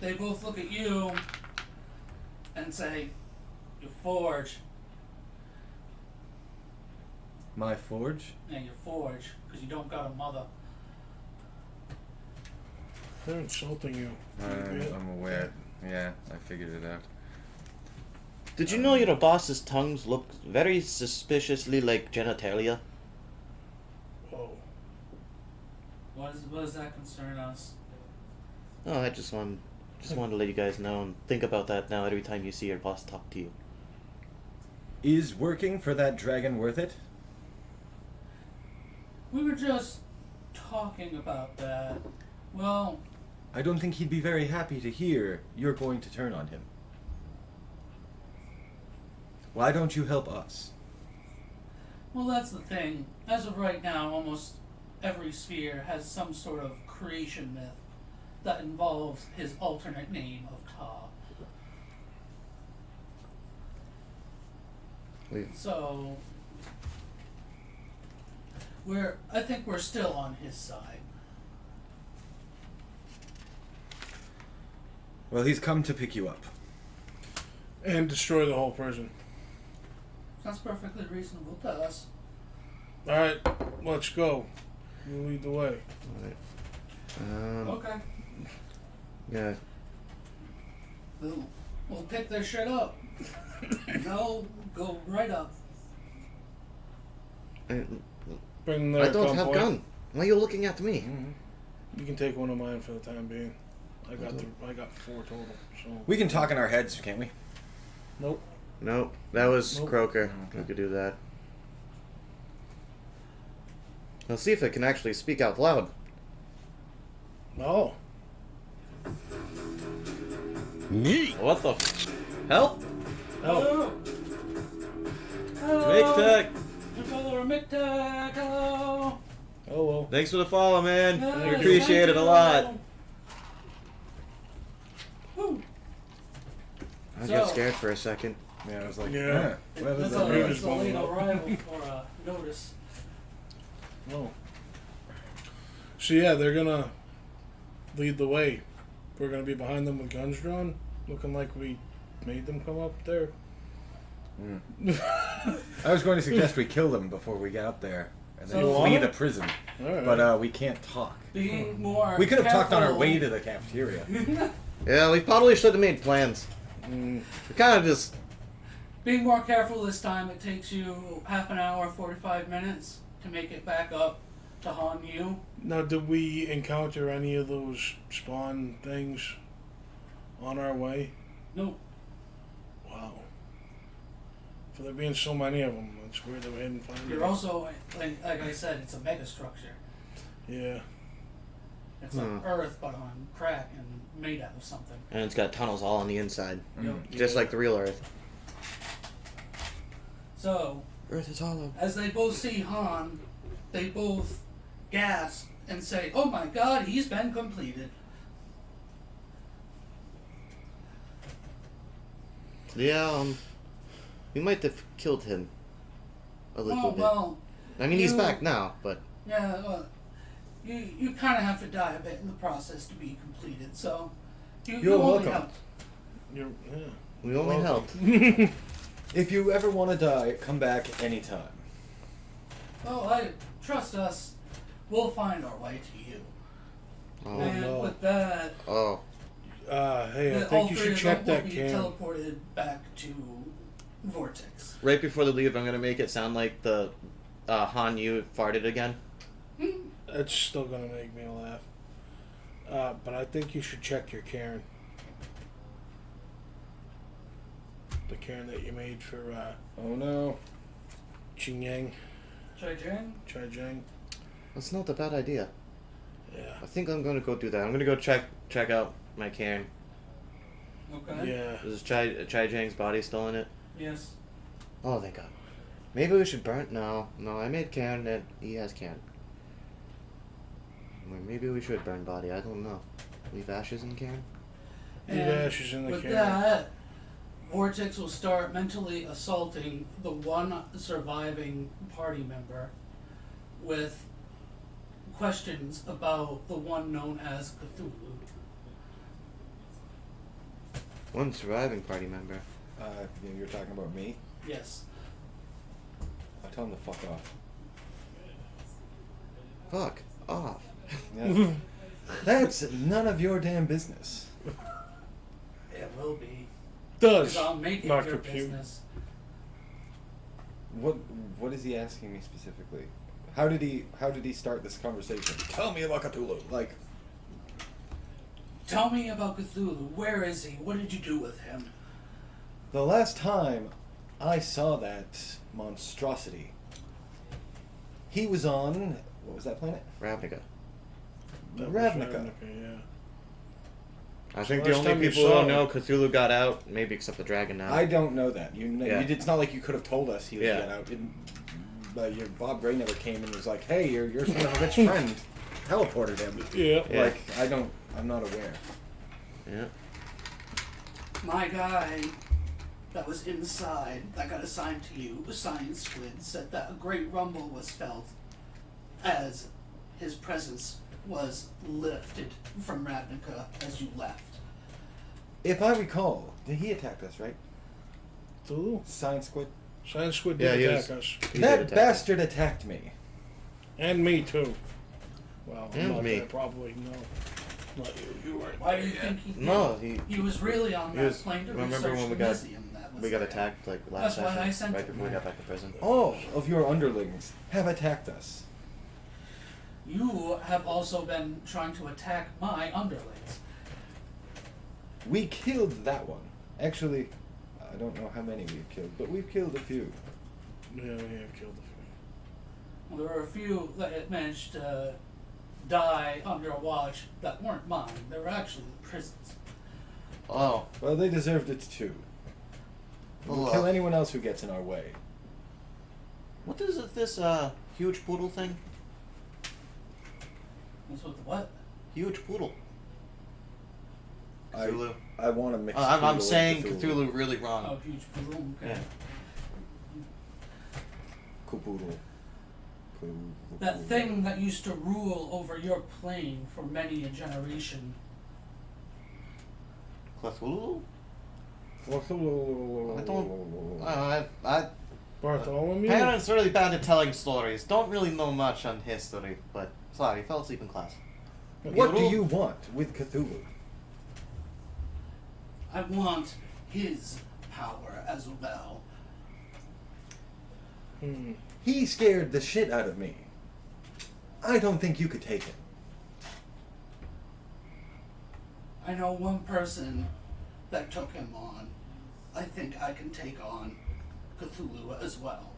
They both look at you and say, "You forge." My forge? Yeah, you forge, because you don't got a mother. They're insulting you. I'm aware. Yeah, I figured it out. Did you know your boss's tongues look very suspiciously like genitalia? Whoa. What does that concern us? Oh, I just wanted to let you guys know and think about that now every time you see your boss talk to you. Is working for that dragon worth it? We were just talking about that. Well, I don't think he'd be very happy to hear you're going to turn on him. Why don't you help us? well, that's the thing. As of right now, almost every sphere has some sort of creation myth that involves his alternate name of Ta. Wait. So, I think we're still on his side. Well, he's come to pick you up. And destroy the whole prison. Sounds perfectly reasonable to us. Alright, let's go. You lead the way. Alright. Okay. Yeah. We'll pick their shit up. They'll go right up. Bring their I don't have gunpoint. gun. Why are you looking at me? Mm-hmm. You can take one of mine for the time being. I got 4 total. So We can talk in our heads, can't we? nope. Nope, that was Nope. Croaker. Okay. We could do that. Let's see if it can actually speak out loud. Oh. What the Help? Oh. Hello. Mick-Tech! Your follower Mick-Tech, hello. Oh well. Thanks for the follow, man. Yes, We appreciate thank it a you. lot. Woo. I So- got scared for a second. Yeah, I was like, Yeah. what is That's that? Maybe a just late blown up. arrival for a notice. Oh. So yeah, they're gonna lead the way. We're gonna be behind them with guns drawn, looking like we made them come up there. I was going to suggest we kill them before we get up there and then So- flee the prison. Alright. But we can't talk. Being more We could have talked on our careful- way to the cafeteria. Yeah, we probably should have made plans. Mm, We kind of just... Being more careful this time, it takes you half an hour, 45 minutes to make it back up to Han Yu. now, did we encounter any of those spawn things on our way? No, Wow. For there being so many of them, it's weird that we didn't find you're them. also, like I said, it's a mega structure. Yeah. It's like Earth, but on crack and made out of something. And it's got tunnels all on the inside. Yep. Just Yeah. like the real Earth. So, Earth is hollow. as they both see Han, they both gasp and say, "Oh my God, he's been completed." Yeah, we might have killed him a little bit. Well, I mean, he's you- back now, but yeah, well, you kind of have to die a bit in the process to be completed, so you You're only welcome. helped. You're, yeah. we only Welcome. helped. If you ever want to die, come back anytime. Well, trust us, we'll find our way to you. Oh, And no. with that, oh, Hey, I all think you three should of check them that will be can. teleported back to Vortex. right before they leave, I'm gonna make it sound like the Han Yu farted again. It's still gonna make me laugh. But I think you should check your cairn. The cairn that you made for Oh no. Qingyang, Chai-Jang? That's not a bad idea. Yeah. I think I'm gonna go do that. I'm gonna go check out my cairn. Okay. Yeah. Is Chai Jang's body still in it? Yes. Oh, thank God. Maybe we should burn. No, I made cairn and he has cairn. Or maybe we should burn body. I don't know. Leave ashes in cairn. Leave ashes in the with cairn. that, Vortex will start mentally assaulting the one surviving party member with questions about the one known as Cthulhu. One surviving party member. You're talking about me? Yes. I tell him to fuck off. Fuck off. Yeah. That's none of your damn business. It will be. Does Because I'll make it not your compute. business. What is he asking me specifically? How did he start this conversation? Tell me about Cthulhu. Like, Tell me about Cthulhu. Where is he? What did you do with him? the last time I saw that monstrosity, he was on, what was that planet? Ravnica. That was Ravnica. yeah. I think last the only time you people who saw don't know it- Cthulhu got out, maybe except the dragon now. I don't know that. You know, Yeah. it's not like you could have told us he was Yeah. get out. Your Bob Gray never came and was like, "Hey, your son of a bitch friend teleported him." Yeah. Yeah. Like, I'm not aware. Yeah. My guy that was inside, that got assigned to you, Science Squid, said that a great rumble was felt as his presence was lifted from Ravnica as you left. If I recall, he attacked us, right? Cthulhu? Science Squid. Science Squid Yeah, did he attack was- us. He did That attack bastard attacked me. And me too. Well, And not me. that, probably, no. Not you. You weren't Why do there you yet. think he did? No, He was really on he that was- plane to remember research when the we got- museum that was We got there. attacked like last That's why I session, sent right him before we there. got back to prison. All of your underlings have attacked us. You have also been trying to attack my underlings. We killed that one. Actually, I don't know how many we've killed, but we've killed a few. Yeah, we have killed a Well, there were a few that had managed to die under a watch that weren't mine. They were actually the prisons. Oh, Well, they deserved it too. We'll Well, kill anyone else who gets in our way. what is it, this huge poodle thing? What's with the what? Huge poodle. Cthulhu. I want to mix. I'm Cthulhu saying and Cthulhu really wrong. Oh, huge poodle. Okay. Yeah. Cthulhu. That thing that used to rule over your plane for many a generation. Cthulhu? Cthulhu. I don't. I Bartholomew? parents really bad at telling stories. Don't really know much on history, but sorry, fell asleep in class. What do you want with Cthulhu? I want his power as well. He scared the shit out of me. I don't think you could take him. I know one person that took him on. I think I can take on Cthulhu as well.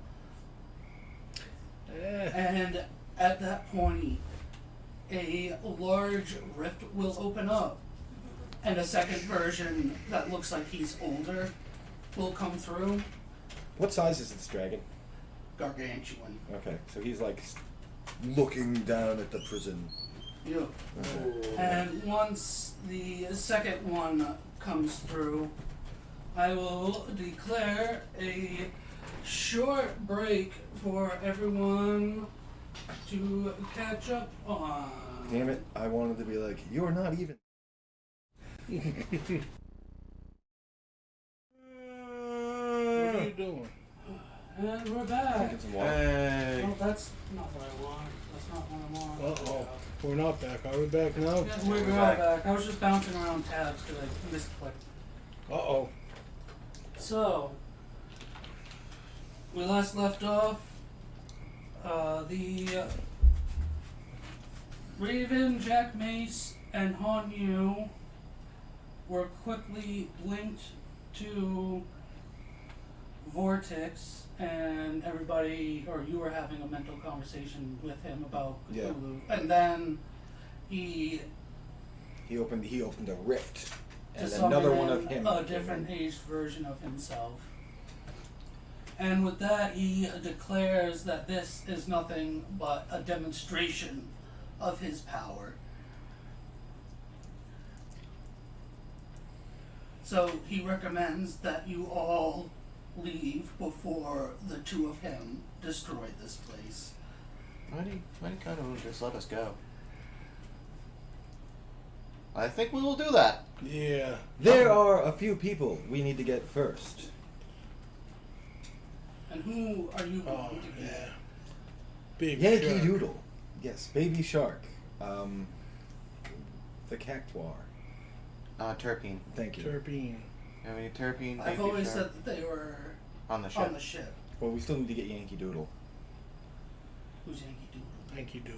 And at that point, a large rift will open up. And a second version that looks like he's older will come through. What size is this dragon? Gargantuan. Okay, so he's like looking down at the prison. Yeah. Okay. And once the second one comes through, I will declare a short break for everyone to catch up on. Damn it, I wanted to be like, you're not even. What are you doing? And we're back. Drinking some water. Hey. Oh, that's not what I want. That's not what I want. Uh-oh. We're not back. Are we back now? Yeah, we're back. I was just bouncing around tabs because I misclicked. Uh-oh. So, we last left off, the Raven, Jack Mace, and Han Yu were quickly linked to Vortex, and everybody, or you were having a mental conversation with him about Cthulhu. Yeah. And then he He opened a rift, and to another summon one of in him. a different aged version of himself. And with that, he declares that this is nothing but a demonstration of his power. So he recommends that you all leave before the two of him destroy this place. Why do you kind of just let us go? I think we will do that. Yeah. There are a few people we need to get first. And who are you Oh, going to yeah. get? Big Yankee shark. Doodle. Yes, Baby Shark. The Cactuar. Terpene. Thank you. Terpene. I mean, Terpene. I've always said that they were on the ship. on the ship. Well, we still need to get Yankee Doodle. Who's Yankee Doodle? Thank you, do.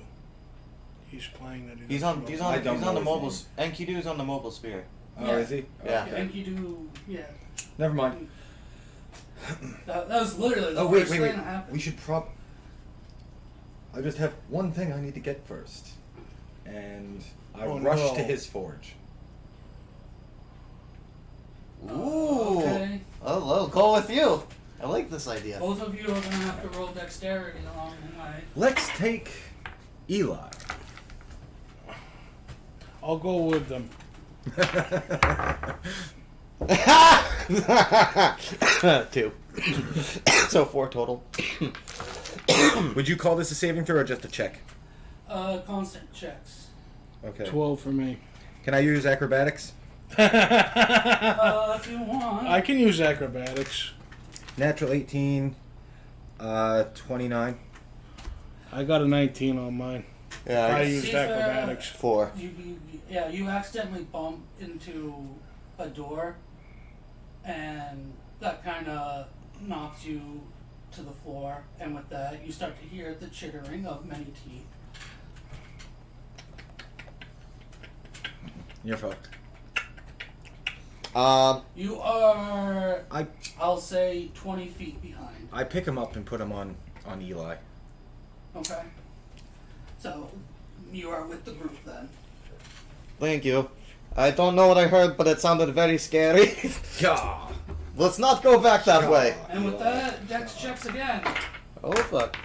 He's playing that. He's doesn't on. know. He's I on. don't He's know on the his mobile. name. Enkidu's on the mobile sphere. Oh, Yeah. is he? Yeah. Okay. Yankee Doodle, yeah. Never mind. That was literally the Oh, wait, first wait, thing wait. that happened. We should I just have one thing I need to get first. And I Oh, rush no. to his forge. Ooh. Okay. Oh, I'll go with you. I like this idea. Both of you are going to have to roll dexterity along the way. Let's take Eli. I'll go with them. 2. So 4 total. Would you call this a saving throw or just a check? Constant checks. Okay. 12 for me. Can I use acrobatics? If you want. I can use acrobatics. Natural 18, 29. I got a 19 on mine. Yeah. I I used See, acrobatics. 4. You accidentally bump into a door, and that kind of knocks you to the floor. And with that, you start to hear the chittering of many teeth. You're fucked. You are, I I'll say, 20 feet behind. I pick him up and put him on Eli. Okay. So, you are with the group then. Thank you. I don't know what I heard, but it sounded very scary. Yeah. Let's not go back that way. And with that, Dex checks again. Oh fuck.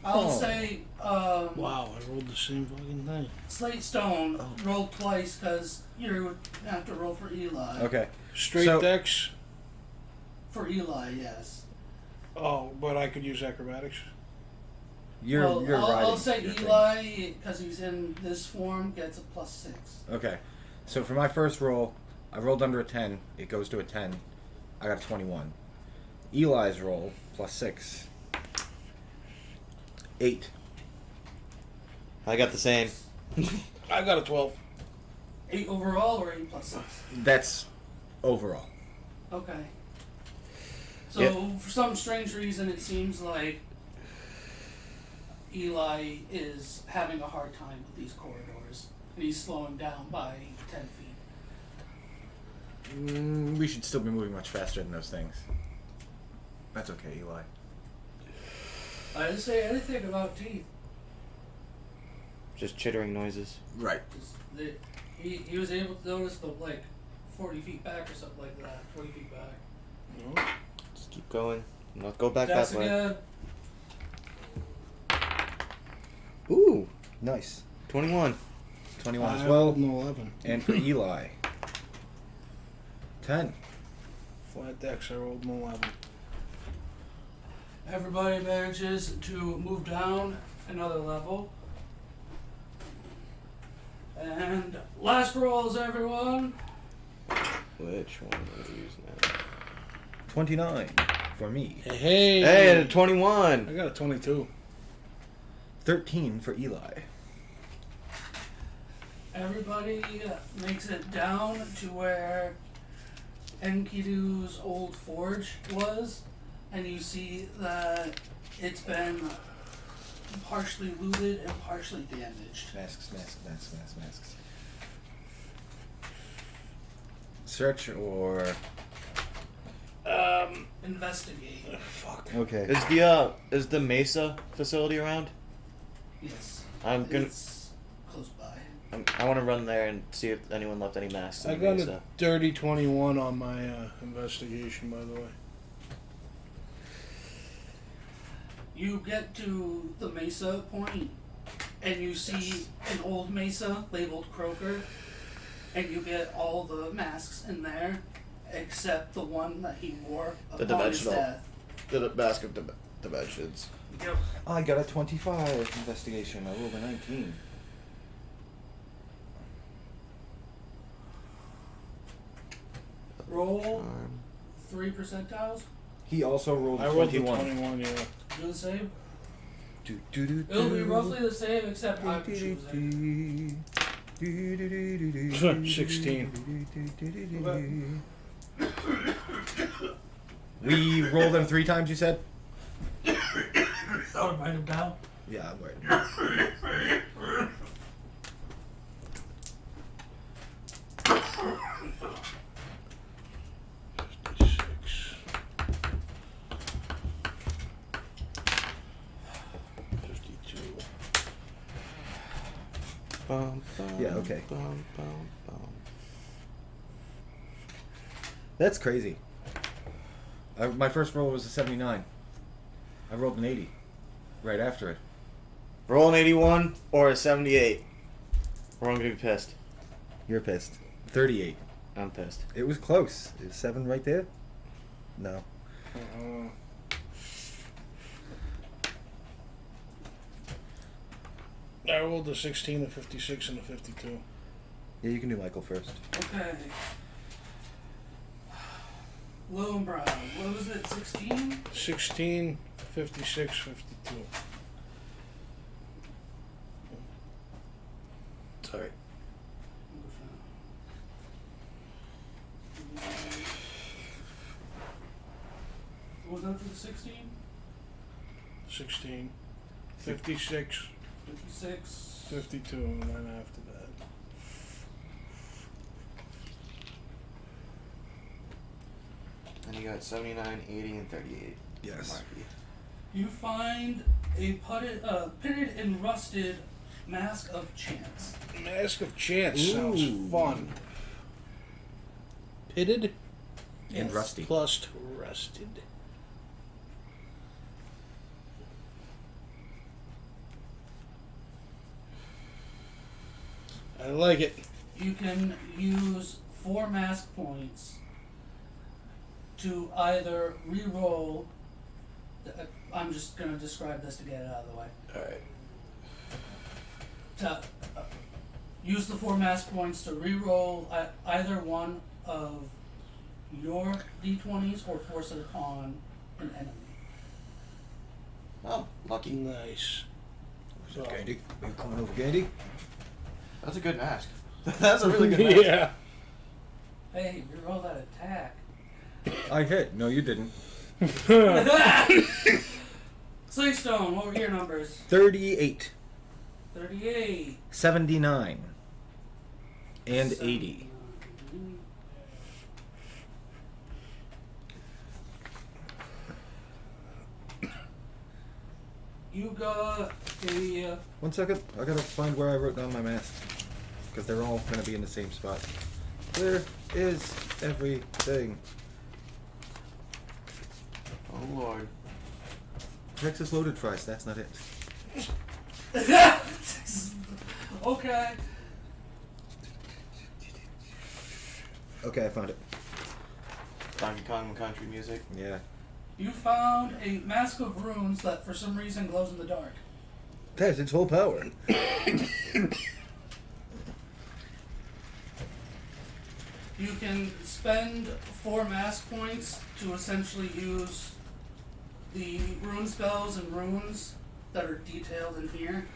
I'll Oh. say, Wow, I rolled the same fucking thing. Slate Stone rolled twice because you would have to roll for Eli. Okay. Straight So- dex? For Eli, yes. Oh, but I could use acrobatics. You're I'll riding say your thing. Eli, because he's in this form, gets a +6. Okay. So for my first roll, I rolled under a 10. It goes to a 10. I got a 21. Eli's roll, +6. 8. I got the same. I got a 12. 8 overall or 8 +6? That's overall. Okay. So, Yeah. for some strange reason, it seems like Eli is having a hard time with these corridors. And he's slowing down by 10 feet. We should still be moving much faster than those things. That's okay, Eli. I didn't say anything about teeth. Just chittering noises. Right. He was able to notice the, 40 feet back or something like that. 20 feet back. No? going. Let's go back That's that way. again. Ooh, Nice. 21. 21 as I well. rolled an 11. And for Eli. 10. Flat decks, I rolled an 11. Everybody manages to move down another level. And last rolls, everyone. Which one are we using now? 29 for me. Hey, Hey, I 21. got a 22. 13 for Eli. Everybody makes it down to where Enkidu's old forge was, and you see that it's been partially looted and partially damaged. Masks. Search or... Investigate. Fuck. Okay. Is the Mesa facility around? Yes. I'm gonna. It's close by. I want to run there and see if anyone left any masks. I in got Mesa. a dirty 21 on my investigation, by the way. You get to the Mesa point, and you see an old Mesa labeled Croaker, and you get all the masks in there, except the one that he wore The upon his dimensional. death. The mask of dimensions. Yep. I got a 25 investigation. I rolled a 19. Roll 3 percentiles. He also rolled I a rolled 21. the 21, yeah. Do the same. Do. It'll be roughly the same, except I'm choosing. 16. We roll them 3 times, you said? I'll write him down. Yeah, I'm right. Yeah, okay. That's crazy. My first roll was a 79. I rolled an 80 right after it. Roll an 81 or a 78. Or I'm gonna be pissed. You're pissed. 38. I'm pissed. It was close. Is 7 right there? No. I rolled a 16, a 56, and a 52. Yeah, you can do Michael first. Okay. Low and brown. What was it? 16? 16, 56, 52. Sorry. What was after the 16? 16, 56, 56. 52, and then after that. And you got 79, 80, and 38. Yes. Marky. You find a pitted and rusted mask of chance. Mask of Chance Ooh. sounds fun. Pitted And Yes. rusty. plus rusted. I like it. You can use 4 mask points to either re-roll. I'm just going to describe this to get it out of the way. Alright. To use the 4 mask points to re-roll either one of your d20s or force it upon an enemy. Oh, lucky. Nice. So, Gandy, are you coming over, Gandy? That's a good mask. That's a really good mask. yeah. Hey, re-roll that attack. I hit. No, you didn't. Sleystone, what were your numbers? 38, 38. 79, and 80. You got a. 1 second. I gotta find where I wrote down my mask. Because they're all gonna be in the same spot. Where is everything? Lord. Texas loaded fries, that's not it. Okay. Okay, I found it. Donkey Kong country music. Yeah. You found a mask of runes that for some reason glows in the dark. There's its full power. You can spend 4 mask points to essentially use the rune spells and runes that are detailed in here.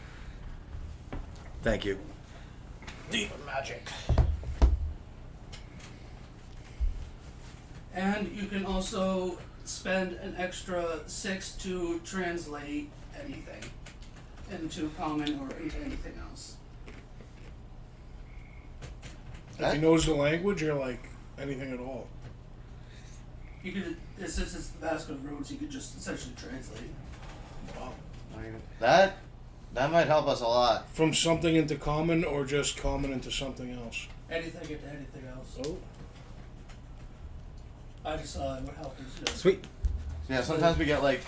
Thank you. Demon magic. And you can also spend an extra 6 to translate anything into common or into anything else. If he knows the language or like anything at all. You could, since it's the basket of runes, you could just essentially translate. Wow. I mean, that might help us a lot. From something into common or just common into something else? Anything into anything else. Oh. I just thought it would help us. Too. Sweet. Yeah, sometimes we get like.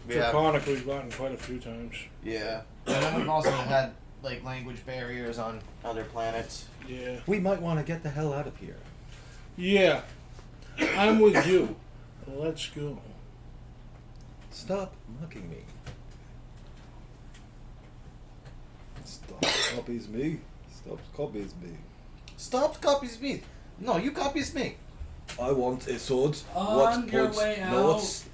Draconic we've gotten quite a few times. Yeah. And then we've also had like language barriers on other planets. Yeah. We might want to get the hell out of here. Yeah. I'm with you. Let's go. Stop mocking me. Stop copies me. Stop copies me. Stop copies me. No, you copies me. I want a sword. On what your points? way out, Notes?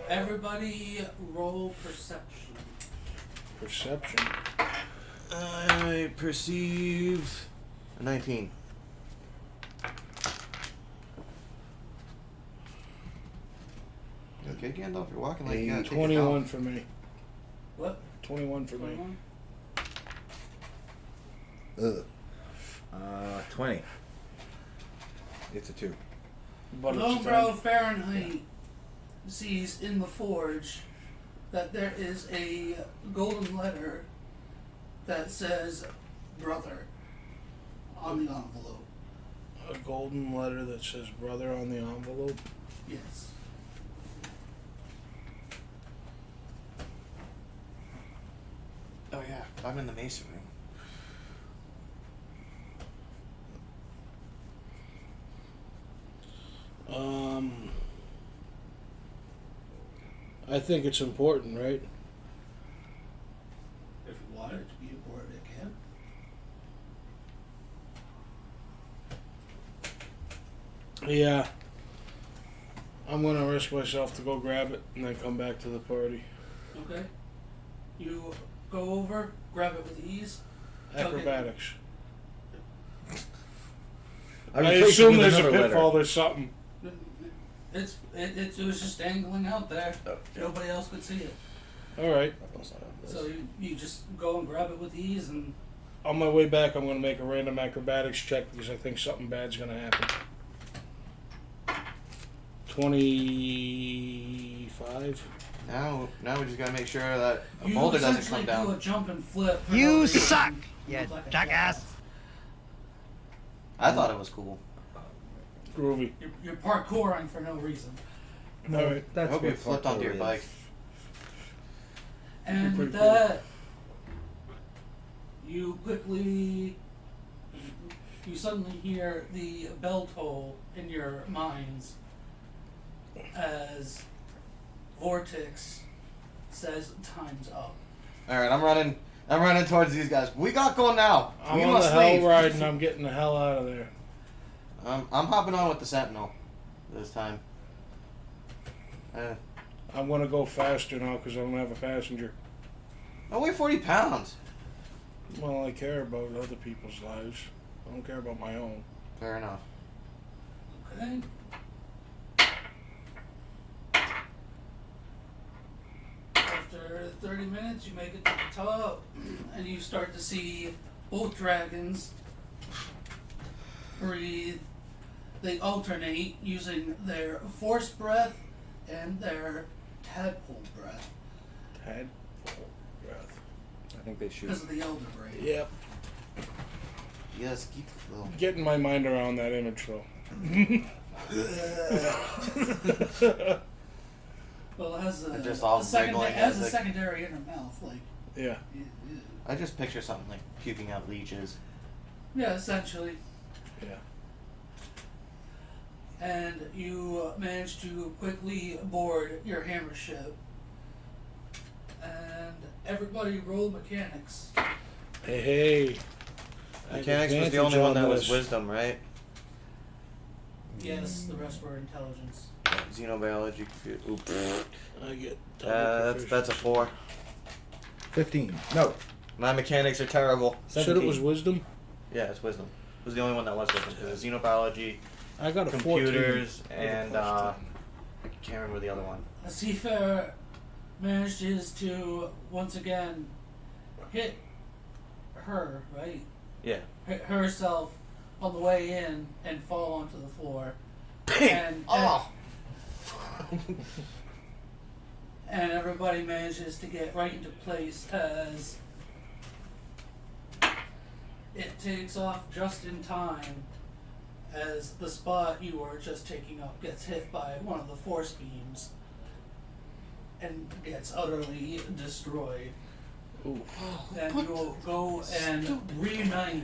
everybody roll perception. Perception. I perceive a 19. You okay, Gandalf? You're walking like you gotta take it 21 down. for me. What? 21 for me. 21? 20. It's a 2. But it's Homebrew Fahrenheit sees in the forge that there is a golden letter that says brother on the envelope. a golden letter that says brother on the envelope. Yes. Oh yeah, I'm in the mason room. I think it's important, right? If you want it to be important, it can. Yeah. I'm gonna risk myself to go grab it and then come back to the party. Okay. You go over, grab it with ease. Acrobatics. I replaced it assume with there's a another letter. pitfall, there's something. It was just dangling out there. Nobody else could see it. Alright. So you just go and grab it with ease and On my way back, I'm gonna make a random acrobatics check because I think something bad's gonna happen. 25. Now we just gotta make sure that a you boulder doesn't essentially come do a down. jump and flip. for You no reason. suck, You you look like a jackass. I thought it was cool. Groovy. You're parkouring for no reason. Alright. I That's hope you what flipped onto your parkour bike. is. And Pretty with that, you suddenly hear the bell toll in your minds as Vortex says time's up. All right, I'm running towards these guys. We got going now. I'm we on must the hell leave. ride and I'm getting the hell out of there. I'm hopping on with the Sentinel this time. I'm gonna go faster now because I don't have a passenger. I weigh 40 pounds. Well, I care about other people's lives. I don't care about my own. Fair enough. Okay. After 30 minutes, you make it to the top, and you start to see both dragons breathe. They alternate using their force breath and their tadpole breath Tadpole breath. I think they shoot. because of the elder brain. Yep. Yes, keep little. Getting my mind around that image though. Well, it has a, Just all wriggling has a like- secondary in her mouth, like. Yeah. I just picture something like puking out leeches. Yeah, essentially. Yeah. And you manage to quickly board your hammer ship. And everybody roll mechanics. Hey. Mechanics was the only one that was wisdom, right? Yes, the rest were intelligence. Xenobiology, computer. Oop. I get That's a 4. 15. No. My mechanics are terrible. Said it was wisdom? Yeah, it's wisdom. It was the only one that was wisdom. It was xenobiology, I got a computers, 14. and I can't remember the other one. A seafarer manages to once again hit her, right? Yeah. Hit herself on the way in and fall onto the floor. Oh! And everybody manages to get right into place as it takes off just in time as the spot you were just taking up gets hit by one of the force beams and gets utterly destroyed. Ooh. Then you will go and reunite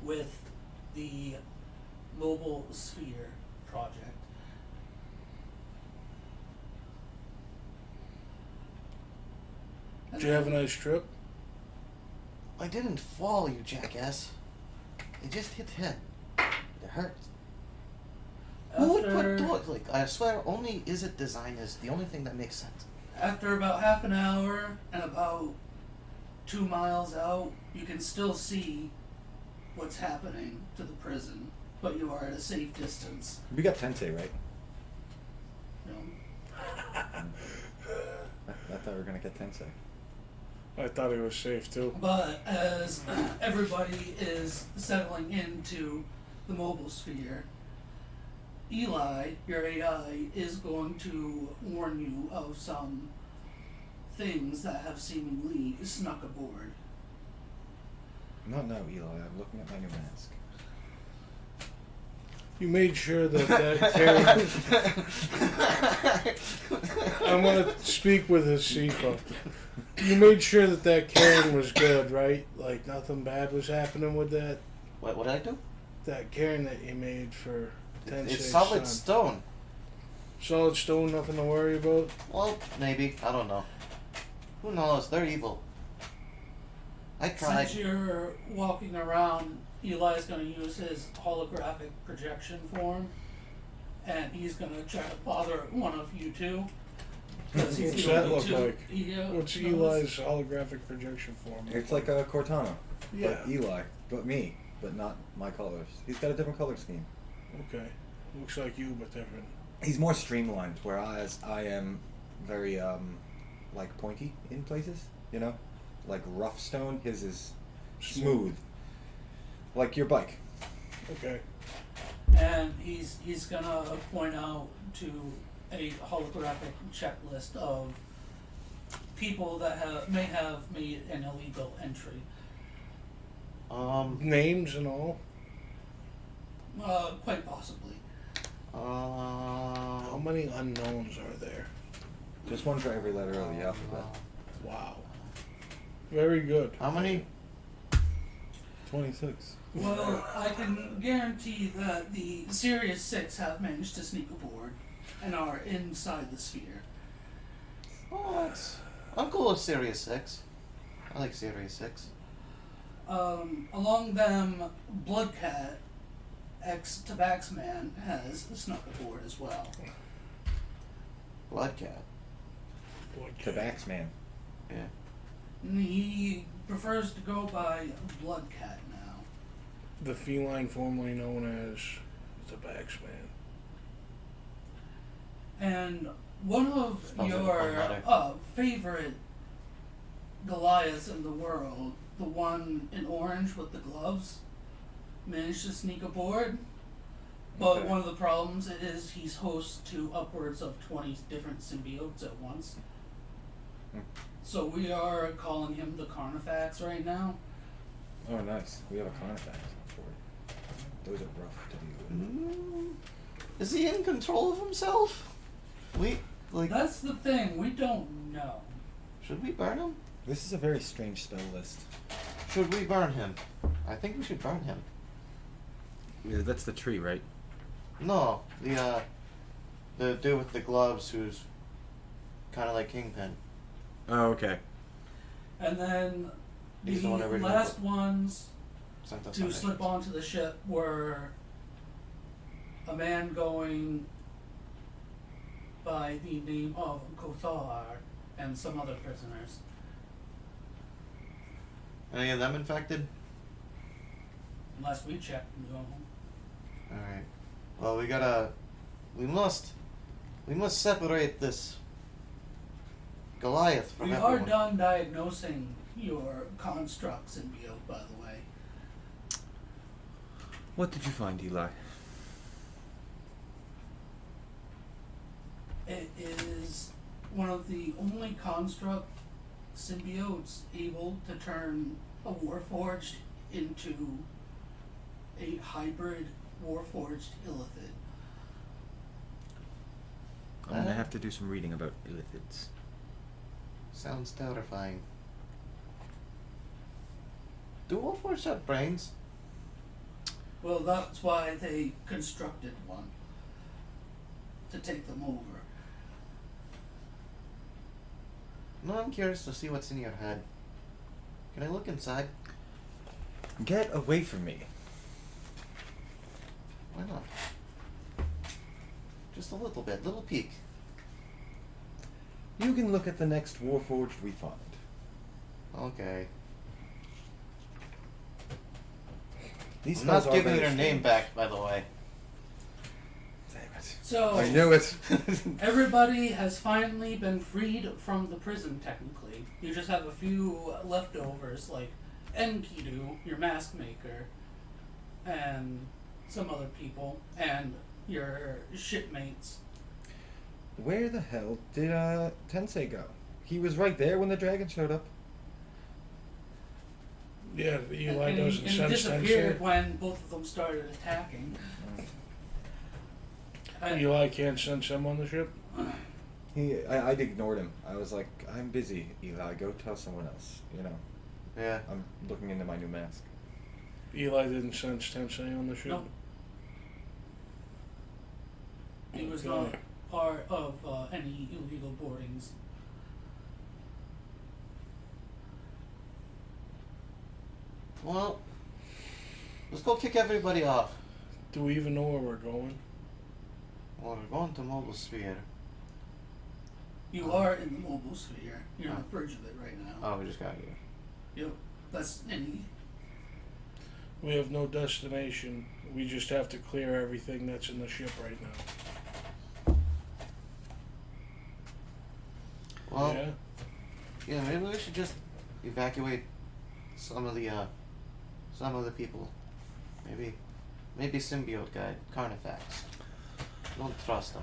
with the Mobile Sphere project. And Did you have a nice trip? I didn't fall, you jackass. It just hit the head. It hurts. Who would put doors? Like, I swear, only Is It design is the only thing that makes sense. After about half an hour and about 2 miles out, you can still see what's happening to the prison, but you are at a safe distance. We got Tensei, right? You know? I thought we were going to get Tensei. I thought he was safe too. But as everybody is settling into the mobile sphere, Eli, your AI, is going to warn you of some things that have seemingly snuck aboard. Not now, Eli. I'm looking at my new mask. You made sure that Karen... I'm going to speak with his Sifa. You made sure that Karen was good, right? Like, nothing bad was happening with that? What did I do? That Karen that you made for Tensei's It's solid son. stone. Solid stone, nothing to worry about? Well, maybe. I don't know. Who knows? They're evil. I tried. Since you're walking around, Eli's going to use his holographic projection form, and he's going to try to bother one of you two. What's He's the that only look two like? he, What's knows. Eli's holographic projection form? It's like a Cortana. Yeah. But Eli. But me. But not my colors. He's got a different color scheme. Okay. Looks like you, but different. He's more streamlined, whereas I am very, like, pointy in places, you know? Like rough stone. His is smooth. Like your bike. Okay. And he's going to point out to a holographic checklist of people that may have made an illegal entry. Names and all? Quite possibly. How many unknowns are there? Just one for every letter of the alphabet. Wow. Very good. How many? 26. Well, I can guarantee that the Sirius 6 have managed to sneak aboard and are inside the sphere. Oh, I'm cool with Sirius 6. I like Sirius 6. Along them, Bloodcat, ex-Tabaxman, has snuck aboard as well. Bloodcat. Tabax man. Yeah. He prefers to go by Bloodcat now. The feline formerly known as the Baxman. And one of Sounds like a your fun letter. favorite Goliaths in the world, the one in orange with the gloves, managed to sneak aboard. But Okay. one of the problems is he's host to upwards of 20 different symbiotes at once. Hmm. So we are calling him the Carnifax right now. Oh, nice. We have a Carnifax on board. Those are rough to deal with. Is he in control of himself? Like, That's the thing, we don't know. should we burn him? This is a very strange spell list. Should we burn him? I think we should burn him. Yeah, that's the tree, right? No, the dude with the gloves who's kind of like Kingpin. Oh, okay. And then He's the the one originally last put- ones Sent us to on slip missions. onto the ship were a man going by the name of Kothar and some other prisoners. Any of them infected? Unless we checked, no. Alright. Well, we must separate this Goliath from We everyone. are done diagnosing your construct symbiote, by the way. What did you find, Eli? It is one of the only construct symbiotes able to turn a Warforged into a hybrid Warforged Illithid. I'm gonna have to do some reading about illithids. Sounds terrifying. Do Warforged have brains? Well, that's why they constructed one. To take them over. No, I'm curious to see what's in your head. Can I look inside? Get away from me. Why not? Just a little bit, little peek. You can look at the next Warforged we find. Okay. These I'm not spells are giving very your name strange. back, by the way. Damn it. So I knew it. everybody has finally been freed from the prison, technically. You just have a few leftovers, like Enkidu, your mask maker, and some other people, and your shipmates. Where the hell did Tensei go? He was right there when the dragon showed up. Yeah, Eli and doesn't he sense disappeared Tensei. when both of them started attacking. And- Eli can't sense him on the ship. I'd ignored him. I was like, I'm busy, Eli. Go tell someone else. You know, Yeah. I'm looking into my new mask. Eli didn't sense Tensei on the ship. Nope. He was Okay. not part of any illegal boardings. Well, let's go kick everybody off. Do we even know where we're going? Well, we're going to Mobile Sphere. You are in the mobile sphere. You're on the bridge of it right now. Oh, we just got here. Yep. That's any. We have no destination. We just have to clear everything that's in the ship right now. Well, Yeah? yeah, maybe we should just evacuate some of the people. Maybe symbiote guy, Carnifex. Don't trust him.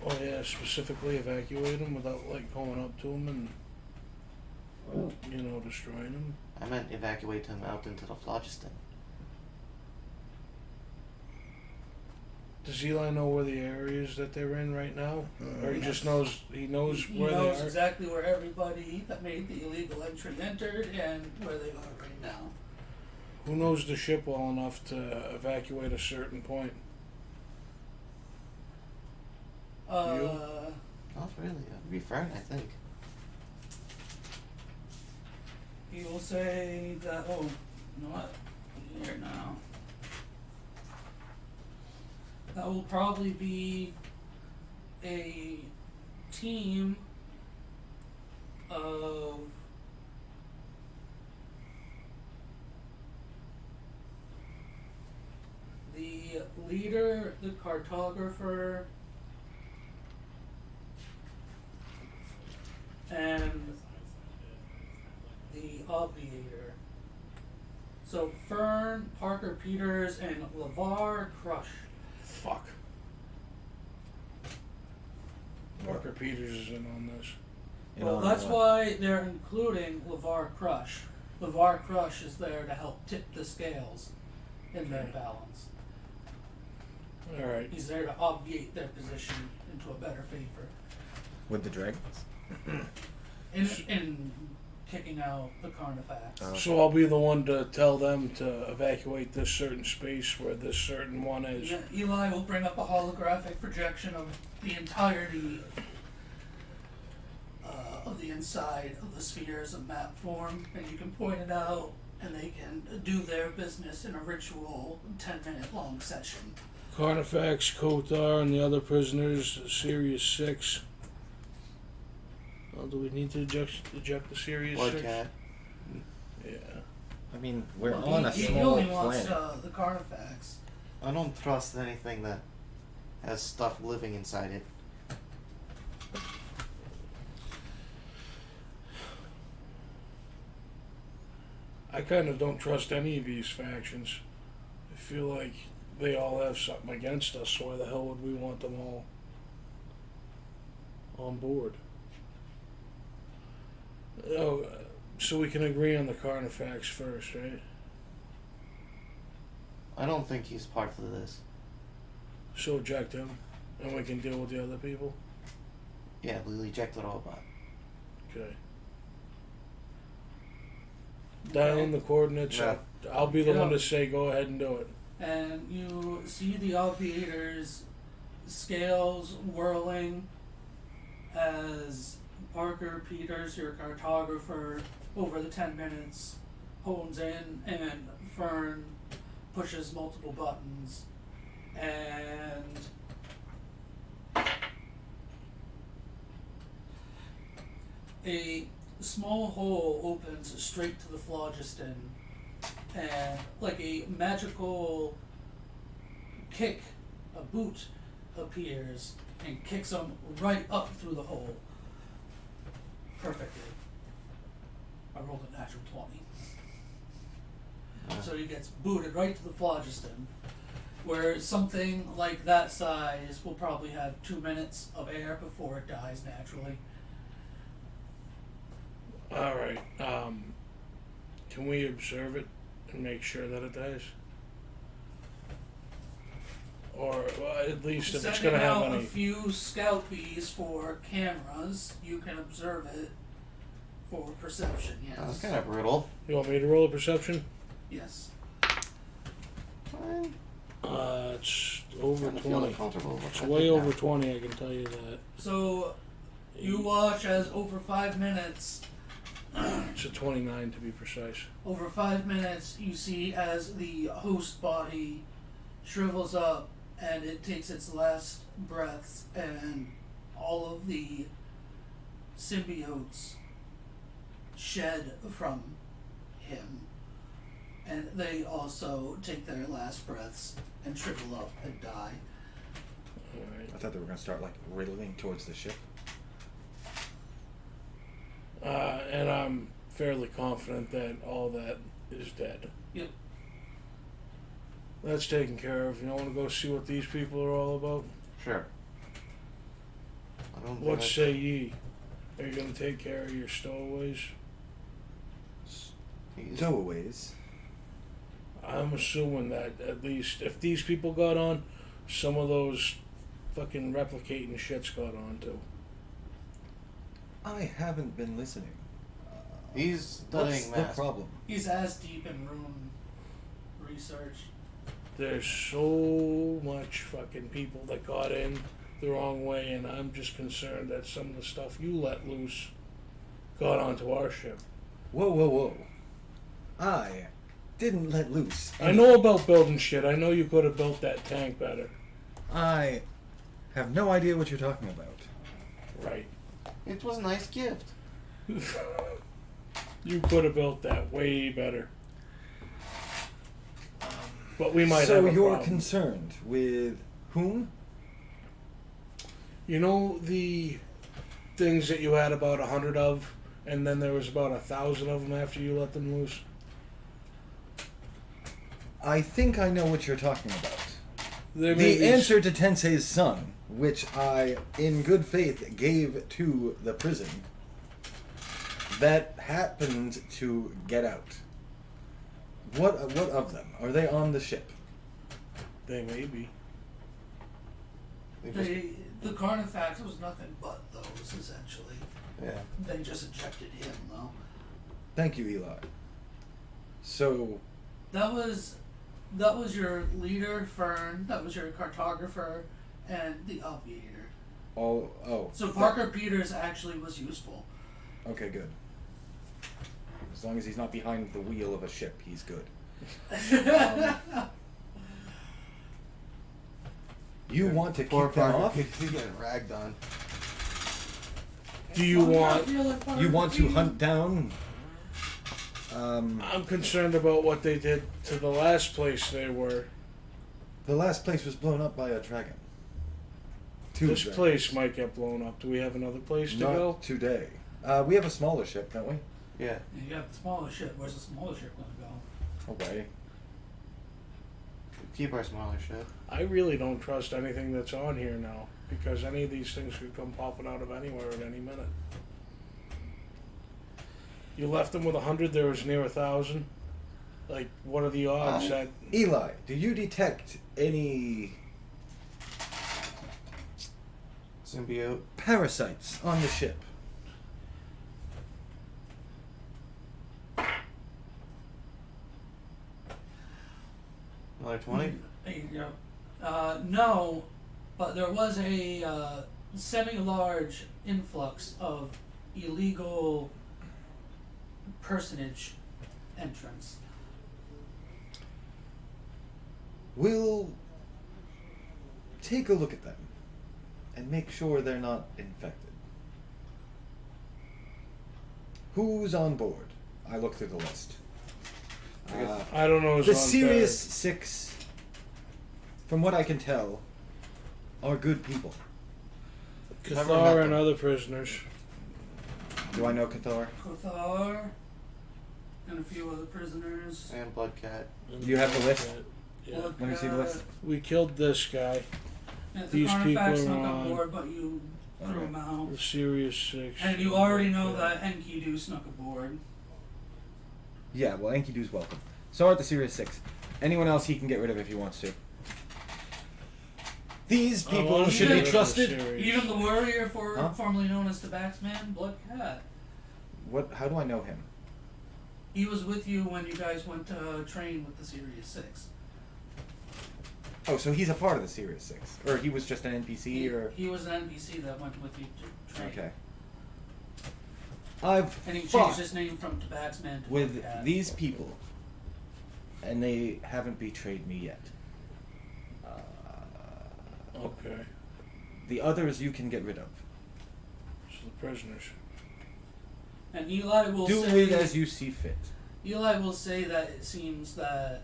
Oh yeah, specifically evacuate him without like going up to him and, you know, destroying him. I meant evacuate him out into the phlogiston. Does Eli know where the areas that they're in right now? Or he just knows, he knows He where knows they are? exactly where everybody that made the illegal entry entered and where they are right now. Who knows the ship well enough to evacuate a certain point? Not really. It'd be Fern, I think. He will say that, oh, you know what? Here now. That will probably be a team of the leader, the cartographer, and the obviator. So Fern, Parker Peters, and LeVar Crush. Fuck. Parker Peters is in on this. You Well, know, that's what? why they're including LeVar Crush. LeVar Crush is there to help tip the scales in their balance. Alright. He's there to obviate their position into a better favor. With the dragons? In kicking out the Carnifex. So I'll be the one to tell them to evacuate this certain space where this certain one is. Yeah, Eli will bring up a holographic projection of the entirety of the inside of the spheres of map form, and you can point it out, and they can do their business in a ritual 10-minute long session. Carnifex, Kothar, and the other prisoners, Sirius 6. Well, do we need to eject the Sirius Blood 6? cat. Yeah. I mean, we're Well, on a he small only wants planet. the Carnifex. I don't trust anything that has stuff living inside it. I kind of don't trust any of these factions. I feel like they all have something against us, so why the hell would we want them all on board? Oh, so we can agree on the Carnifex first, right? I don't think he's part of this. So eject him, and we can deal with the other people? Yeah, we'll eject the robot. Okay. Dial in the coordinates. Yeah. I'll be the Yeah. one to say go ahead and do it. And you see the obviator's scales whirling as Parker Peters, your cartographer, over the 10 minutes hones in, and Fern pushes multiple buttons, and a small hole opens straight to the phlogiston, and like a magical kick, a boot appears and kicks him right up through the hole. Perfectly. I rolled a natural 20. So he gets booted right to the phlogiston, where something like that size will probably have 2 minutes of air before it dies naturally. Alright, can we observe it and make sure that it dies? Or well, at least if it's Sending going to have out any... a few scout bees for cameras, you can observe it for perception, yes. That's kind of brutal. You want me to roll a perception? Yes. Fine. It's over Kinda feel 20. uncomfortable with It's that way thing over now. 20, I can tell you that. So you watch as over 5 minutes, It's a 29 to be precise. over 5 minutes, you see as the host body shrivels up and it takes its last breaths, and all of the symbiotes shed from him, and they also take their last breaths and shrivel up and die. Alright. I thought they were going to start, like, riddling towards the ship. And I'm fairly confident that all that is dead. Yep. That's taken care of. You want to go see what these people are all about? Sure. I don't What think say ye? Are you going to take care of your stowaways? Stowaways. I'm assuming that at least if these people got on, some of those fucking replicating shits got on too. I haven't been listening. He's studying What's the math. problem? He's as deep in rune research. There's so much fucking people that got in the wrong way, and I'm just concerned that some of the stuff you let loose got onto our ship. Whoa, whoa, whoa. I didn't let loose. I know about building shit. I know you could have built that tank better. I have no idea what you're talking about. Right. It was a nice gift. You could have built that way better. But we might so have a you're problem. concerned with whom? You know the things that you had about 100 of, and then there was about 1,000 of them after you let them loose? I think I know what you're talking about. There may The be answer to Tensei's son, which I, in good faith, gave to the prison, that happened to get out. What of them? Are they on the ship? They may be. They just, The Carnifax was nothing but those, essentially. Yeah. They just ejected him, though. Thank you, Eli. So, That was your leader, Fern. That was your cartographer, and the obviator. So Parker Peters actually was useful. Okay, good. As long as he's not behind the wheel of a ship, he's good. You want to Poor kick them Parker. off? He's getting ragged on. Do you want? You want to hunt down? I'm concerned about what they did to the last place they were. The last place was blown up by a dragon. This place might get blown up. Do we have another place to go? Not today. We have a smaller ship, don't we? Yeah. You have the smaller ship. Where's the smaller ship going to go? Away. Keep our smaller ship. I really don't trust anything that's on here now, because any of these things could come popping out of anywhere at any minute. You left them with 100, there was near 1,000. Like, what are the odds that... Eli, do you detect any Symbiote. parasites on the ship? Another 20? No, but there was a semi-large influx of illegal personage entrance. We'll take a look at them and make sure they're not infected. Who's on board? I look through the list. I don't know who's The on Sirius third. 6, from what I can tell, are good people. Never met Cathar and them. other prisoners. Do I know Cathar? Kothar and a few other prisoners. And Bloodcat. You have the list? Yeah. Let me see the list. We killed this guy. Yeah, the These Carnifax people are snuck on on- board, but you threw Okay. him out. The Sirius 6. And you already know that Enkidu snuck aboard. Yeah, well, Enkidu's welcome. So are the Sirius 6. Anyone else he can get rid of if he wants to. These I people wanna should get be rid of the trusted. Sirius. Even the warrior, Huh? formerly known as Tabaxman, Bloodcat. What? How do I know him? He was with you when you guys went to train with the Sirius 6. Oh, so he's a part of the Sirius 6. Or he was just an NPC, or... He was an NPC that went with you to train. Okay. I've And he fought changed his name from Tabaxman to with Bloodcat. these people, and they haven't betrayed me yet. Okay. The others you can get rid of. So the prisoners. And Eli will Do say it as you see fit. Eli will say that it seems that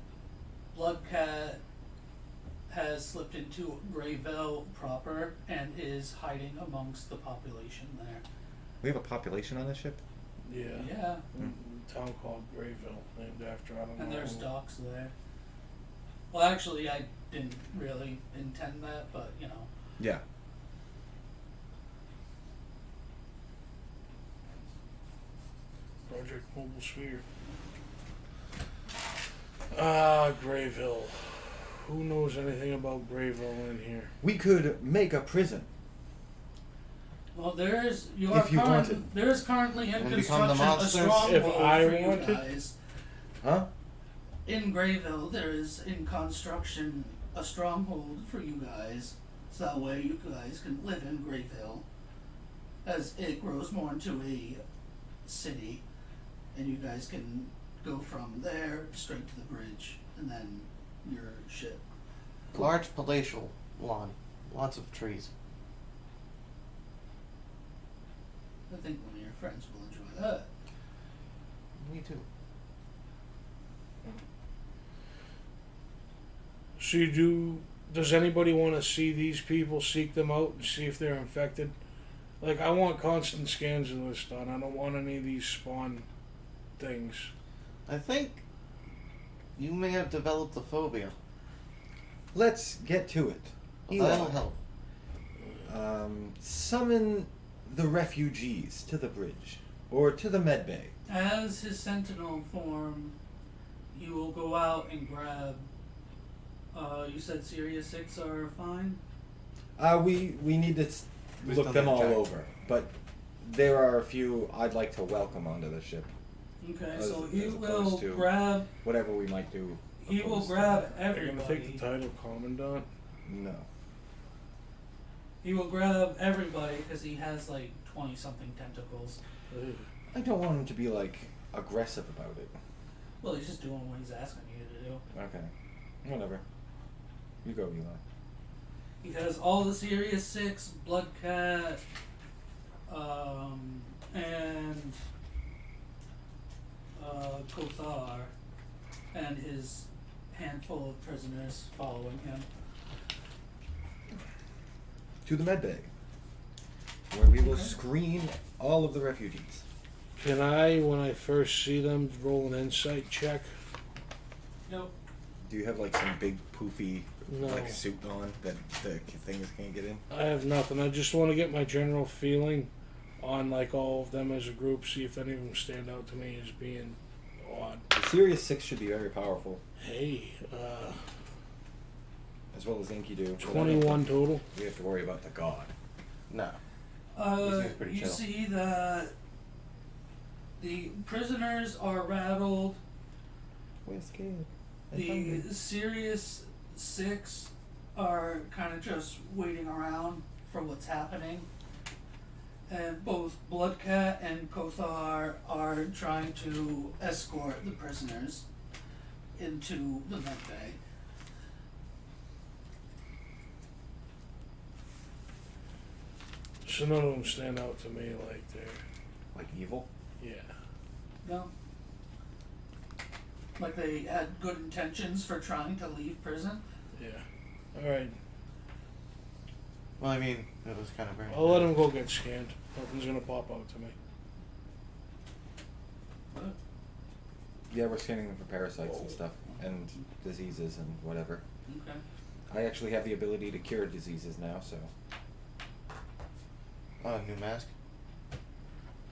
Bloodcat has slipped into Greyville proper and is hiding amongst the population there. We have a population on this ship? Yeah. Yeah. A town called Greyville, named after, I don't know. And there's docks there. Well, actually, I didn't really intend that, but you know. Yeah. Project Mobile Sphere. Ah, Greyville. Who knows anything about Greyville in here? We could make a prison. Well, there is If you wanted. there is currently in And become the construction a monsters? stronghold If I for you wanted? guys. Huh? In Greyville, there is in construction a stronghold for you guys, so that way you guys can live in Greyville as it grows more into a city, and you guys can go from there straight to the bridge, and then your ship. Large palatial lawn. Lots of trees. I think one of your friends will enjoy that. Me too. So does anybody want to see these people, seek them out, and see if they're infected? Like, I want constant scans of this done. I don't want any of these spawn things. I think you may have developed a phobia. Let's get to it. Eli, That'll help. summon the refugees to the bridge. Or to the med bay. As his sentinel form, he will go out and grab. You said Sirius 6 are fine? We need to We look still them need to all check. over, but there are a few I'd like to welcome onto the ship. Okay, As- so he as will opposed to- grab. Whatever we might do. He will opposed to- grab You're gonna take everybody. the title Commandant? No. He will grab everybody because he has like 20 something tentacles. Ugh. I don't want him to be like aggressive about it. Well, he's just doing what he's asking you to do. Okay. Whatever. You go, Eli. He has all the Serious 6, Blood Cat, and Kothar, and his handful of prisoners following him. To the med bay, where we will Okay. screen all of the refugees. Can I, when I first see them, roll an insight check? Nope. Do you have like some big poofy No. like suit on that the things can't get in? I have nothing. I just want to get my general feeling on like all of them as a group, see if any of them stand out to me as being odd. The Sirius 6 should be very powerful, Hey, as well as Enkidu. 21 total. We have to worry about the god. No. seems pretty You chill. see that the prisoners are rattled. We're scared. The Serious 6 are kind of just waiting around for what's happening. And both Bloodcat and Kothar are trying to escort the prisoners into the med bay. So none of them stand out to me like they're, Like evil? yeah. No? Like they had good intentions for trying to leave prison? Yeah. Alright. Well, I mean, it was kind of very. I'll let him go get scanned. Nothing's gonna pop out to me. What? Yeah, we're scanning them for parasites and stuff, and diseases and whatever. Okay. I actually have the ability to cure diseases now, so. Oh, new mask.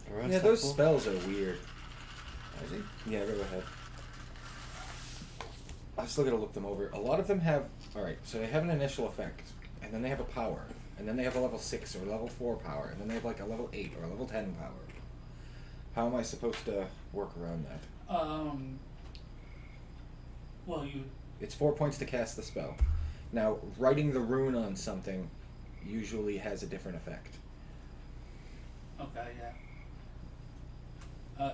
Everyone's Yeah, so those cool. spells are weird. Is he? Yeah, go ahead. I still gotta look them over. A lot of them have. Alright, so they have an initial effect, and then they have a power, and then they have a level 6 or level 4 power, and then they have like a level 8 or a level 10 power. How am I supposed to work around that? Well, you. It's 4 points to cast the spell. Now, writing the rune on something usually has a different effect. Okay, yeah.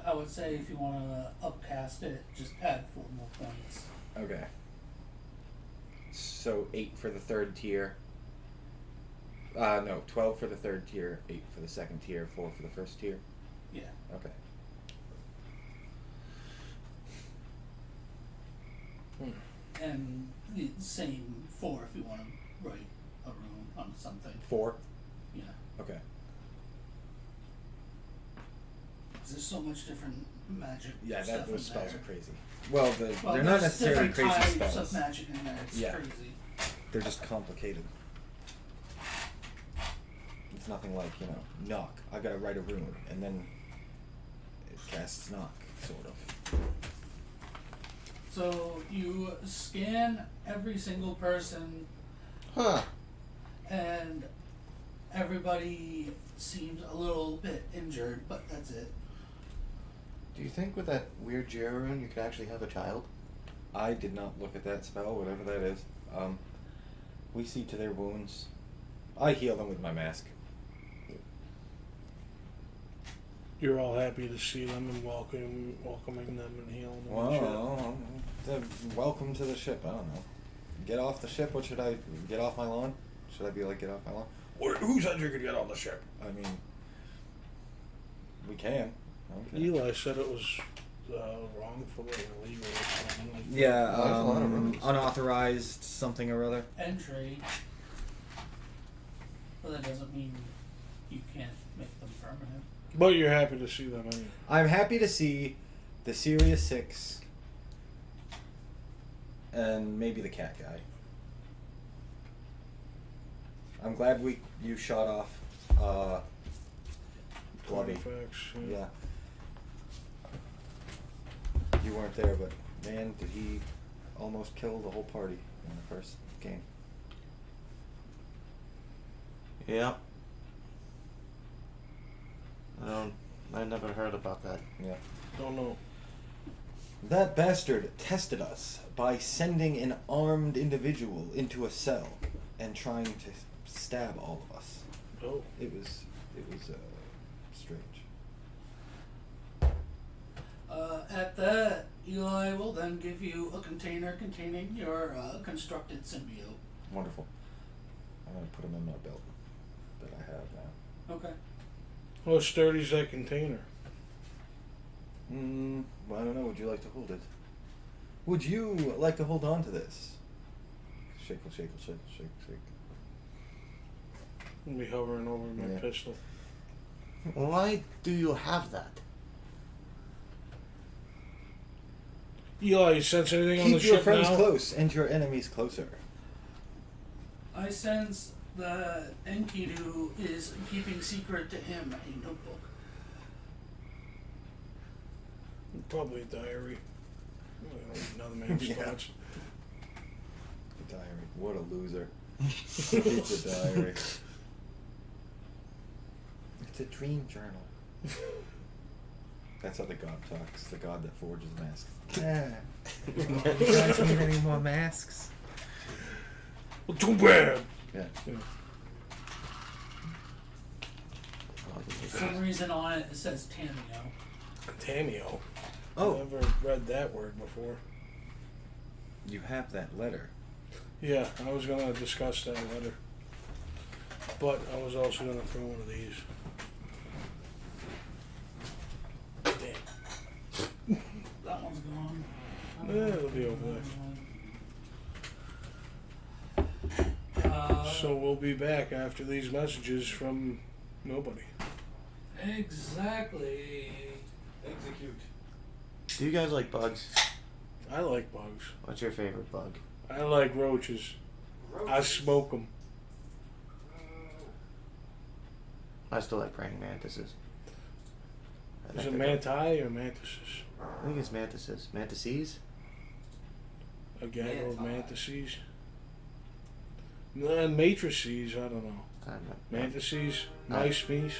I would say if you want to upcast it, just add 4 more points. Okay. So 8 for the third tier. No, 12 for the third tier, 8 for the second tier, 4 for the first tier. Yeah. Okay. And the same 4 if you want to write a rune on something. 4? Yeah. Okay. 'Cause there's so much different magic. Yeah, stuff those in spells there. are crazy. Well, Well, they're not there's necessarily different crazy types spells. of magic in there. It's Yeah. crazy. They're just complicated. It's nothing like, knock. I gotta write a rune, and then it casts knock, sort of. So you scan every single person, Huh. and everybody seems a little bit injured, but that's it. Do you think with that weird Jira rune you could actually have a child? I did not look at that spell, whatever that is. We see to their wounds. I heal them with my mask. You're all happy to see them and welcoming them and healing them. and shit. Well, welcome to the ship. I don't know. Get off the ship. What should I get off my lawn? Should I be like get off my lawn? Who said you could get on the ship? I mean, we can. Okay. Eli said it was wrongful or illegal or something. Like Yeah, There's a lot of rules. unauthorized something or other. Entry, but that doesn't mean you can't make them permanent. But you're happy to see them anyway. I'm happy to see the Sirius 6 and maybe the cat guy. I'm glad you shot off Bloody. Facts, Yeah. You weren't there, but man, did he almost kill the whole party in the first game. Yeah. I never heard about that. Yeah. Don't know. That bastard tested us by sending an armed individual into a cell and trying to stab all of us. Oh. It was strange. At that, Eli will then give you a container containing your constructed symbiote. Wonderful. I'm gonna put him in my belt that I have now. Okay. How sturdy is that container? Well, I don't know. Would you like to hold it? Would you like to hold on to this? Shake, shake, shake, shake, shake. I'll be hovering over my Yeah. pistol. Why do you have that? Eli, you sense anything on the Keep your ship friends now? close and your enemies closer. I sense that Enkidu is keeping secret to him a notebook. Probably a diary. Another man's Yeah. thoughts. A diary. What a loser. It's a diary. It's a dream journal. That's how the god talks. The god that forges masks. You guys need any more masks? Well, too bad. Yeah. For some reason on it says Tamio. Tamio. Oh. Never read that word before. You have that letter. Yeah, I was gonna discuss that later. But I was also gonna throw one of these. Damn. That one's gone. Yeah, it'll be over there. So we'll be back after these messages from nobody. Exactly. Execute. Do you guys like bugs? I like bugs. What's your favorite bug? I like roaches. I smoke them. I still like praying mantises. Is it manti or mantises? I think it's mantises. Mantises? A gaggle of Manti. mantises? No, matrices, I don't know. I don't know. Mantises? No. Nice piece?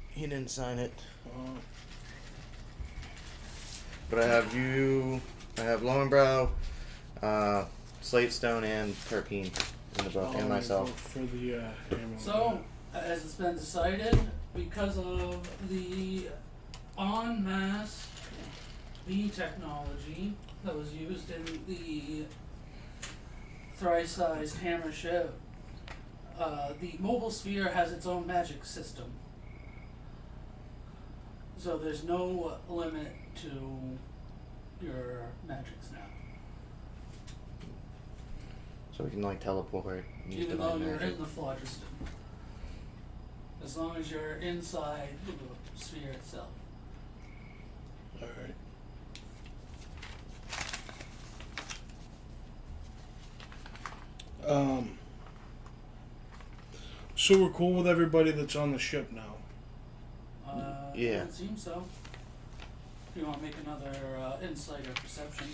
He didn't sign it. Uh, But I have you, I have Lowenbrow, Slatestone, and Terpene in the book, and myself. For the hammer. So, as it's been decided, because of the en masse bee technology that was used in the thrice-sized hammer ship, the mobile sphere has its own magic system. So there's no limit to your magics now. So we can like teleport. And use Even though divine you're magic. in the phlogiston. As long as you're inside the sphere itself. Alright. So we're cool with everybody that's on the ship now. Yeah. It seems so. If you want to make another insight or perception.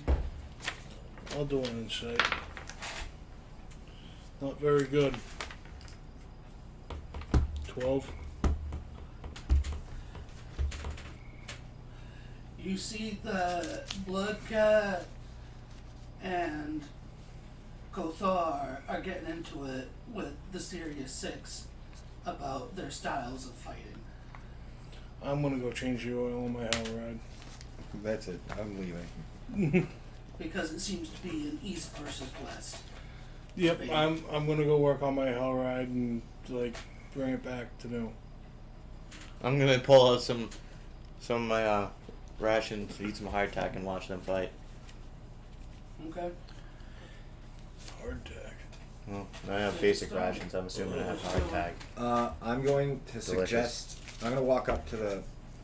I'll do an insight. Not very good. 12. You see the Bloodcat and Kothar are getting into it with the Sirius Six about their styles of fighting. I'm gonna go change the oil on my hell ride. That's it. I'm leaving. Because it seems to be an east versus west. Yep, I'm gonna go work on my hell ride and like bring it back to new. I'm gonna pull out some of my rations, eat some hardtack, and watch them fight. Okay. Hardtack. Well, I have basic rations. I'm assuming I have hardtack. I'm going to Delicious. suggest. I'm going to walk up to the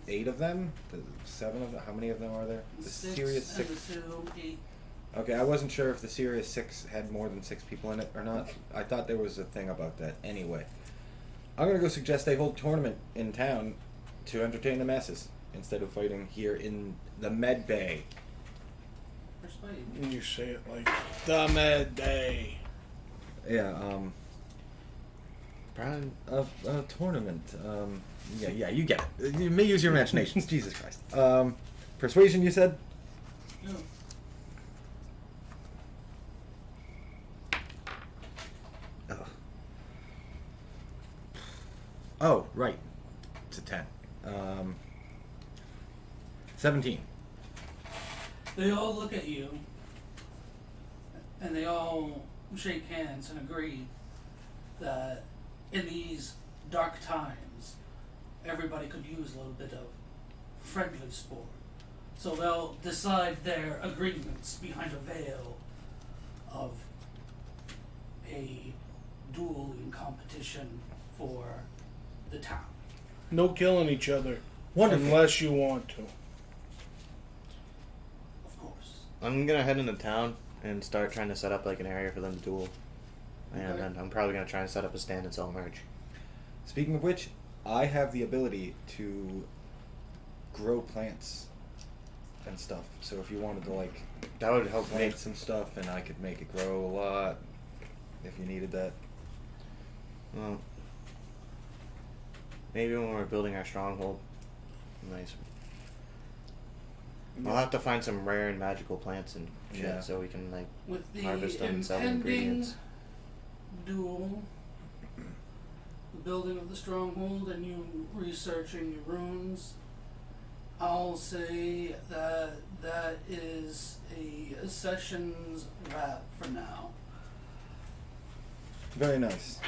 8 of them, the 7 of them. How many of them are there? The Six Sirius and 6. the 2, 8. Okay, I wasn't sure if the Sirius 6 had more than 6 people in it or not. I thought there was a thing about that. Anyway, I'm going to go suggest they hold a tournament in town to entertain the masses instead of fighting here in the Med Bay. For persuade. And you say it like the midday. Yeah, Brian, a tournament. Yeah, you get it. You may use your imaginations. Jesus Christ. Persuasion, you said? No. Oh, right. It's a 10. 17. They all look at you, and they all shake hands and agree that in these dark times, everybody could use a little bit of friendly sport. So they'll decide their agreements behind a veil of a dueling competition for the town. No killing each other. Wonderful. Unless you want to. Of course. I'm gonna head into town and start trying to set up like an area for them to duel. And Okay. then I'm probably gonna try and set up a stand and sell merch. Speaking of which, I have the ability to grow plants and stuff. So if you wanted to like That would help me. plant some stuff, and I could make it grow a lot if you needed that. Well, maybe when we're building our stronghold. Nice. I'll have to find some rare and magical plants and shit Yeah. so we can like With the harvest them and sell the impending ingredients. duel, the building of the stronghold, and you researching your runes, I'll say that that is a session's wrap for now. Very nice.